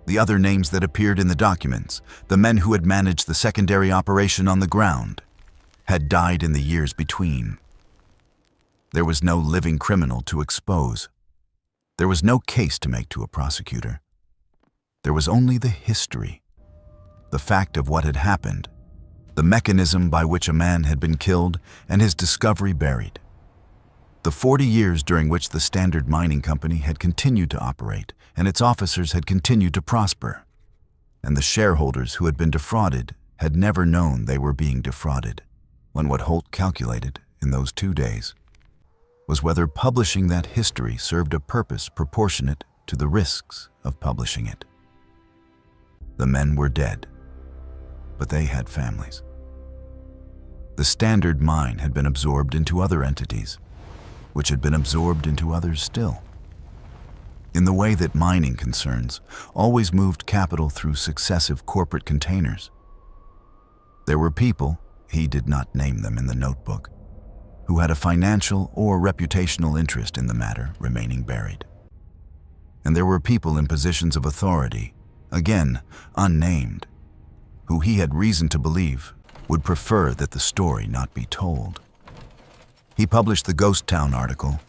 The other names that appeared in the documents, the men who had managed the secondary operation on the ground, had died in the years between. There was no living criminal to expose. There was no case to make to a prosecutor. There was only the history, the fact of what had happened, the mechanism by which a man had been killed and his discovery buried. The 40 years during which the Standard Mining Company had continued to operate and its officers had continued to prosper, and the shareholders who had been defrauded had never known they were being defrauded, when what Holt calculated in those 2 days was whether publishing that history served a purpose proportionate to the risks of publishing it. The men were dead, but they had families. The Standard Mine had been absorbed into other entities, which had been absorbed into others still. In the way that mining concerns always moved capital through successive corporate containers. There were people, he did not name them in the notebook, who had a financial or reputational interest in the matter remaining buried. And there were people in positions of authority, again unnamed, who he had reason to believe would prefer that the story not be told. He published the Ghost Town article.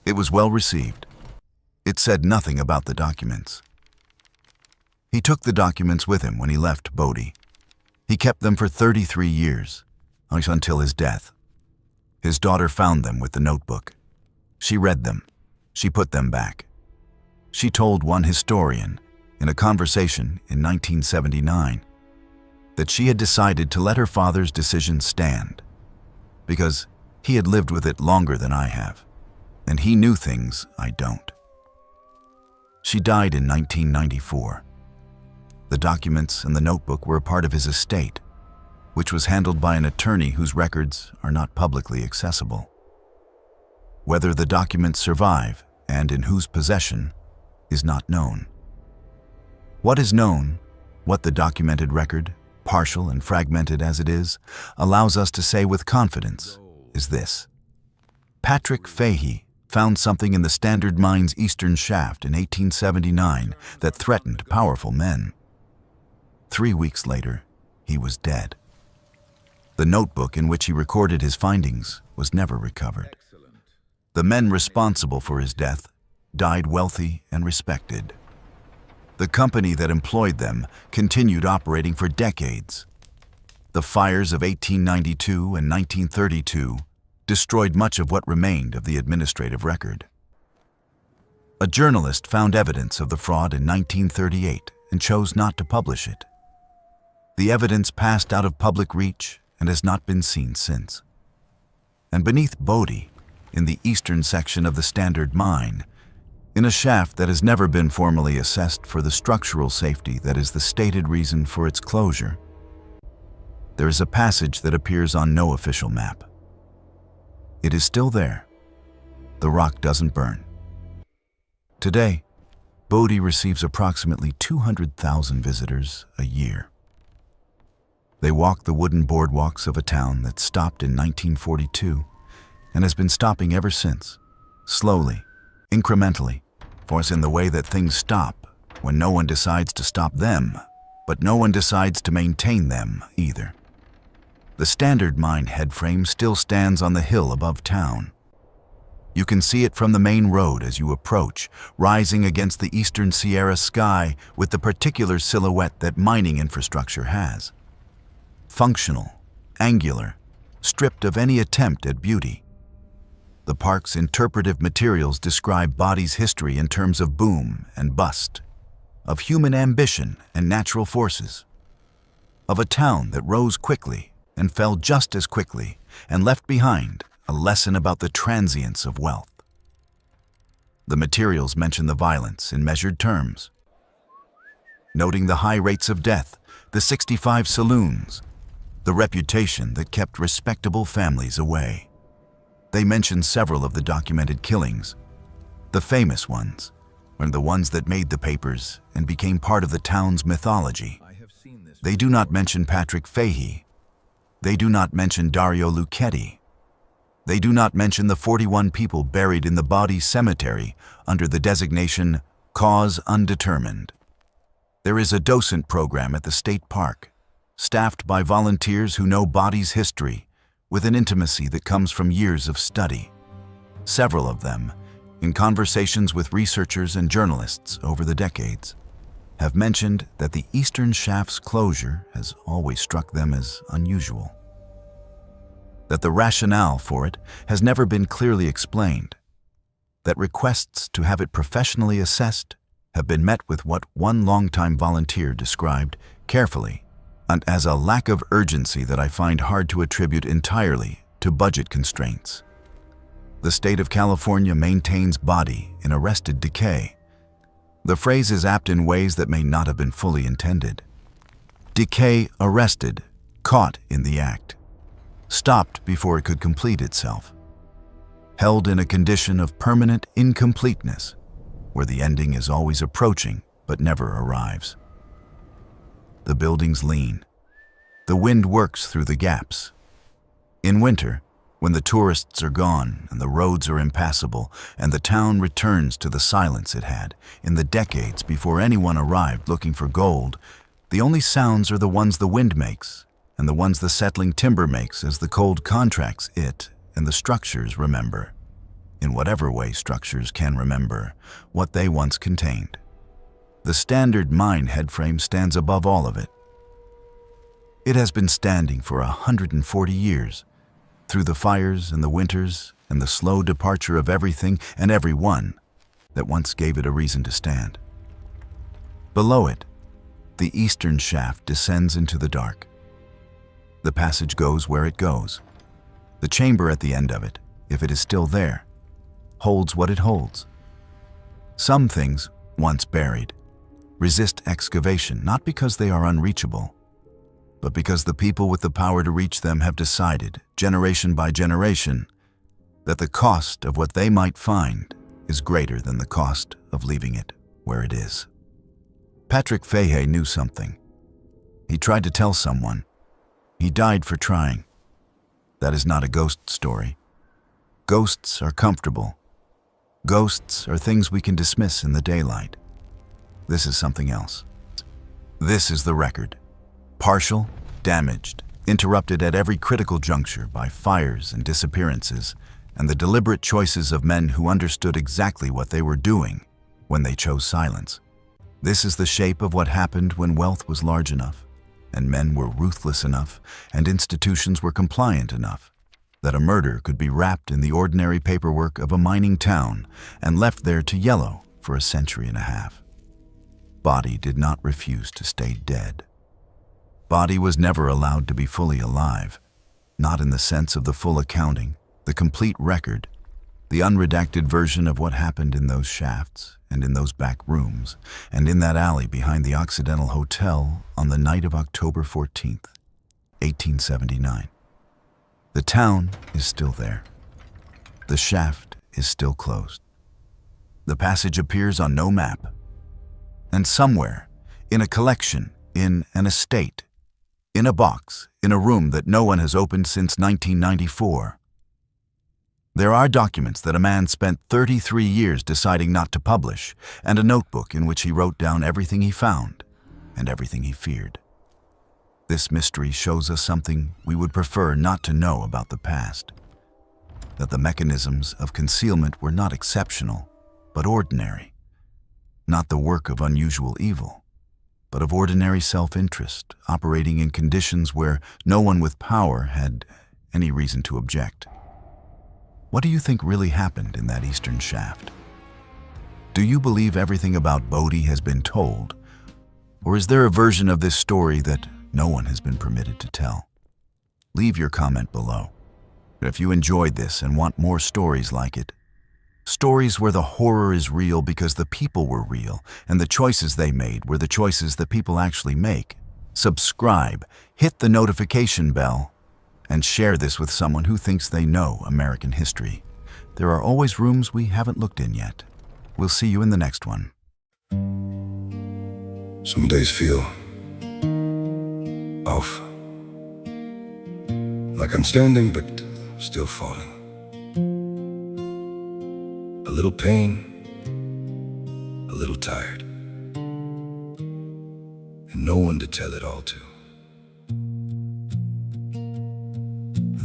It was well received. It said nothing about the documents. He took the documents with him when he left Bodie. He kept them for 33 years, until his death. His daughter found them with the notebook. She read them. She put them back. She told one historian, in a conversation in 1979, that she had decided to let her father's decision stand, because he had lived with it longer than I have, and he knew things I don't. She died in 1994. The documents and the notebook were a part of his estate, which was handled by an attorney whose records are not publicly accessible. Whether the documents survive and in whose possession is not known. What is known, what the documented record, partial and fragmented as it is, allows us to say with confidence, is this. Patrick Fahey found something in the Standard Mine's eastern shaft in 1879 that threatened powerful men. 3 weeks later, he was dead. The notebook in which he recorded his findings was never recovered. The men responsible for his death died wealthy and respected. The company that employed them continued operating for decades. The fires of 1892 and 1932 destroyed much of what remained of the administrative record. A journalist found evidence of the fraud in 1938 and chose not to publish it. The evidence passed out of public reach and has not been seen since. And beneath Bodie, in the eastern section of the Standard Mine, in a shaft that has never been formally assessed for the structural safety that is the stated reason for its closure, there is a passage that appears on no official map. It is still there. The rock doesn't burn. Today, Bodie receives approximately 200,000 visitors a year. They walk the wooden boardwalks of a town that stopped in 1942 and has been stopping ever since, slowly, incrementally, for it's in the way that things stop when no one decides to stop them, but no one decides to maintain them either. The standard mine headframe still stands on the hill above town. You can see it from the main road as you approach, rising against the eastern Sierra sky with the particular silhouette that mining infrastructure has. Functional, angular, stripped of any attempt at beauty. The park's interpretive materials describe Bodie's history in terms of boom and bust, of human ambition and natural forces, of a town that rose quickly and fell just as quickly and left behind a lesson about the transience of wealth. The materials mention the violence in measured terms, noting the high rates of death, the 65 saloons, the reputation that kept respectable families away. They mention several of the documented killings, the famous ones, and the ones that made the papers and became part of the town's mythology. They do not mention Patrick Fahey. They do not mention Dario Lucchetti. They do not mention the 41 people buried in the Bodie cemetery under the designation Cause Undetermined. There is a docent program at the state park, staffed by volunteers who know Bodie's history with an intimacy that comes from years of study. Several of them, in conversations with researchers and journalists over the decades, have mentioned that the eastern shaft's closure has always struck them as unusual, that the rationale for it has never been clearly explained, that requests to have it professionally assessed have been met with what one longtime volunteer described carefully and as a lack of urgency that I find hard to attribute entirely to budget constraints. The state of California maintains Bodie in arrested decay. The phrase is apt in ways that may not have been fully intended. Decay arrested, caught in the act, stopped before it could complete itself, held in a condition of permanent incompleteness, where the ending is always approaching but never arrives. The buildings lean. The wind works through the gaps. In winter, when the tourists are gone and the roads are impassable and the town returns to the silence it had in the decades before anyone arrived looking for gold, the only sounds are the ones the wind makes and the ones the settling timber makes as the cold contracts it and the structures remember, in whatever way structures can remember, what they once contained. The standard mine headframe stands above all of it. It has been standing for 140 years, through the fires and the winters and the slow departure of everything and everyone that once gave it a reason to stand. Below it, the eastern shaft descends into the dark. The passage goes where it goes. The chamber at the end of it, if it is still there, holds what it holds. Some things, once buried, resist excavation not because they are unreachable, but because the people with the power to reach them have decided, generation by generation, that the cost of what they might find is greater than the cost of leaving it where it is. Patrick Fahey knew something. He tried to tell someone. He died for trying. That is not a ghost story. Ghosts are comfortable. Ghosts are things we can dismiss in the daylight. This is something else. This is the record. Partial, damaged, interrupted at every critical juncture by fires and disappearances, and the deliberate choices of men who understood exactly what they were doing when they chose silence. This is the shape of what happened when wealth was large enough, and men were ruthless enough, and institutions were compliant enough, that a murder could be wrapped in the ordinary paperwork of a mining town and left there to yellow for a century and a half. Bodie did not refuse to stay dead. Bodie was never allowed to be fully alive, not in the sense of the full accounting, the complete record, the unredacted version of what happened in those shafts and in those back rooms and in that alley behind the Occidental Hotel on the night of October 14th, 1879. The town is still there. The shaft is still closed. The passage appears on no map. And somewhere, in a collection, in an estate, in a box, in a room that no one has opened since 1994. There are documents that a man spent 33 years deciding not to publish, and a notebook in which he wrote down everything he found and everything he feared. This mystery shows us something we would prefer not to know about the past. That the mechanisms of concealment were not exceptional, but ordinary. Not the work of unusual evil, but of ordinary self-interest, operating in conditions where no one with power had any reason to object. What do you think really happened in that eastern shaft? Do you believe everything about Bodie has been told, or is there a version of this story that no one has been permitted to tell? Leave your comment below. If you enjoyed this and want more stories like it, stories where the horror is real because the people were real and the choices they made were the choices that people actually make, subscribe, hit the notification bell, and share this with someone who thinks they know American history. There are always rooms we haven't looked in yet. We'll see you in the next one. Some days feel off, like I'm standing but still falling. A little pain, a little tired, and no one to tell it all to.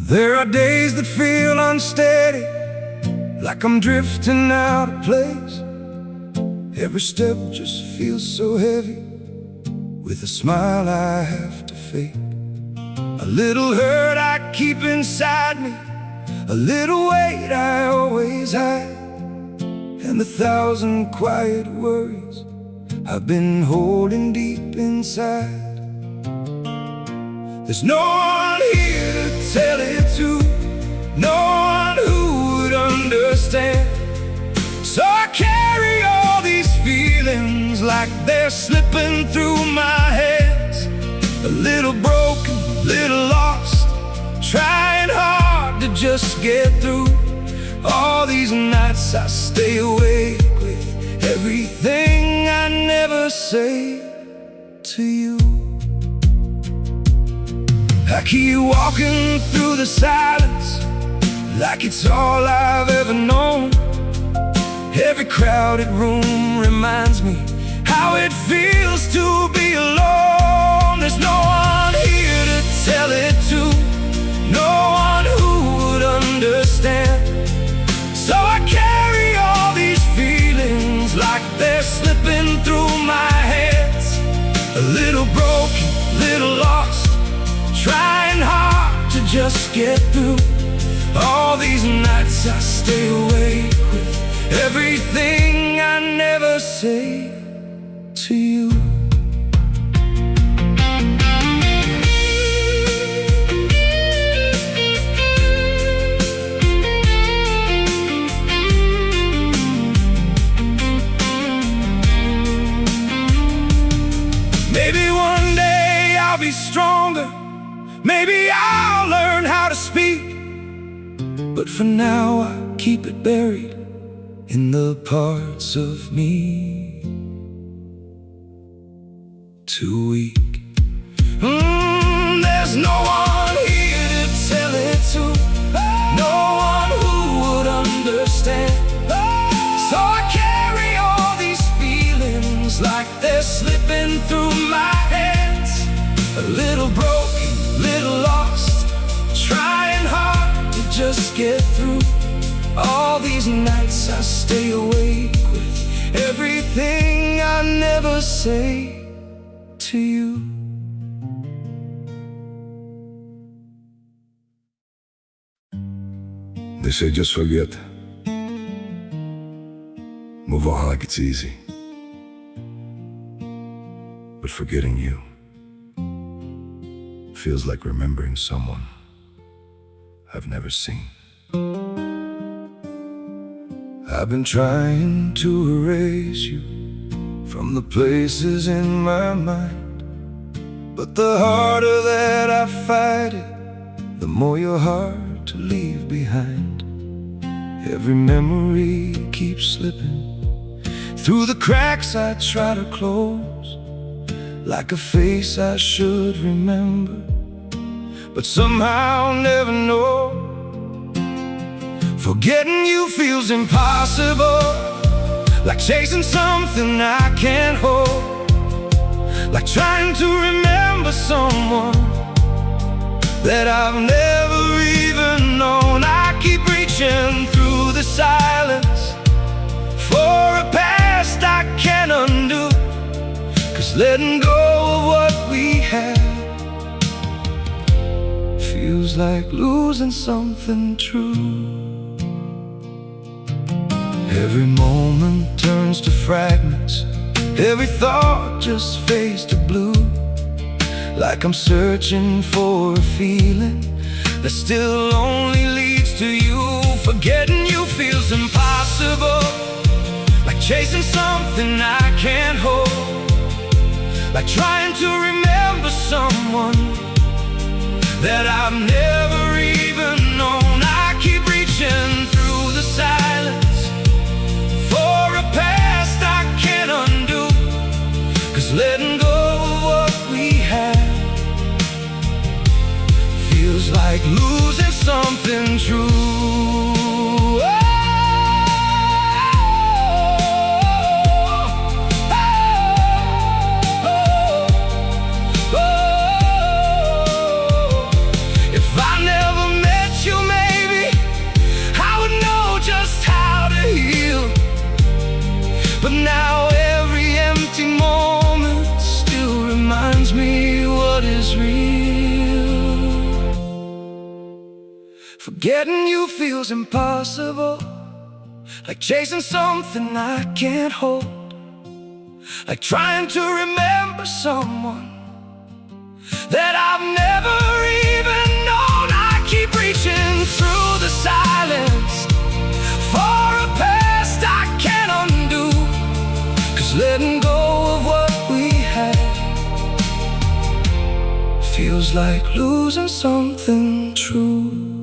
There are days that feel unsteady, like I'm drifting out of place. Every step just feels so heavy, with a smile I have to fake. A little hurt I keep inside me, a little weight I always hide, and 1,000 quiet worries I've been holding deep inside. There's no one here to tell it to, no one who would understand. So I carry all these feelings like they're slipping through my hands. A little broken, little lost, trying hard to just get through. All these nights I stay awake with everything I never say to you. I keep walking through the silence like it's all I've ever known. Every crowded room reminds me how it feels to be alone. There's no one here to tell it to, no one who would understand. So I carry all these feelings like they're slipping through my hands. A little broken, little lost, trying hard to just get through. All these nights I stay awake with everything I never say to you. Maybe one day I'll be stronger, maybe I'll learn how to speak, but for now I keep it buried in the parts of me too weak. There's no one here to tell it to, no one who would understand. So I carry all these feelings like they're slipping through my hands. A little broken, little lost, trying hard to just get through. All these nights I stay awake with everything I never say to you. They say just forget, move on like it's easy. But forgetting you feels like remembering someone I've never seen. I've been trying to erase you from the places in my mind, but the harder that I fight it, the more you're hard to leave behind. Every memory keeps slipping through the cracks I try to close. like a face I should remember, but somehow never know. Forgetting you feels impossible, like chasing something I can't hold, like trying to remember someone that I've never even known. I keep reaching through the silence for a past I can't undo, 'cause letting go of what we had feels like losing something true. Every moment turns to fragments, every thought just fades to blue, like I'm searching for a feeling that still only leads to you. Forgetting you feels impossible, like chasing something I can't hold, like trying to remember someone that I've never even known. I keep reaching through the silence for a past I can't undo, 'cause letting go of what we had feels like losing something true. If I never met you, maybe I would know just how to heal, but now every empty moment still reminds me what is real. Forgetting you feels impossible, like chasing something I can't hold, like trying to remember someone that I've never even known. I keep reaching through the silence for a past I can't undo, 'cause letting go of what we had feels like losing something true.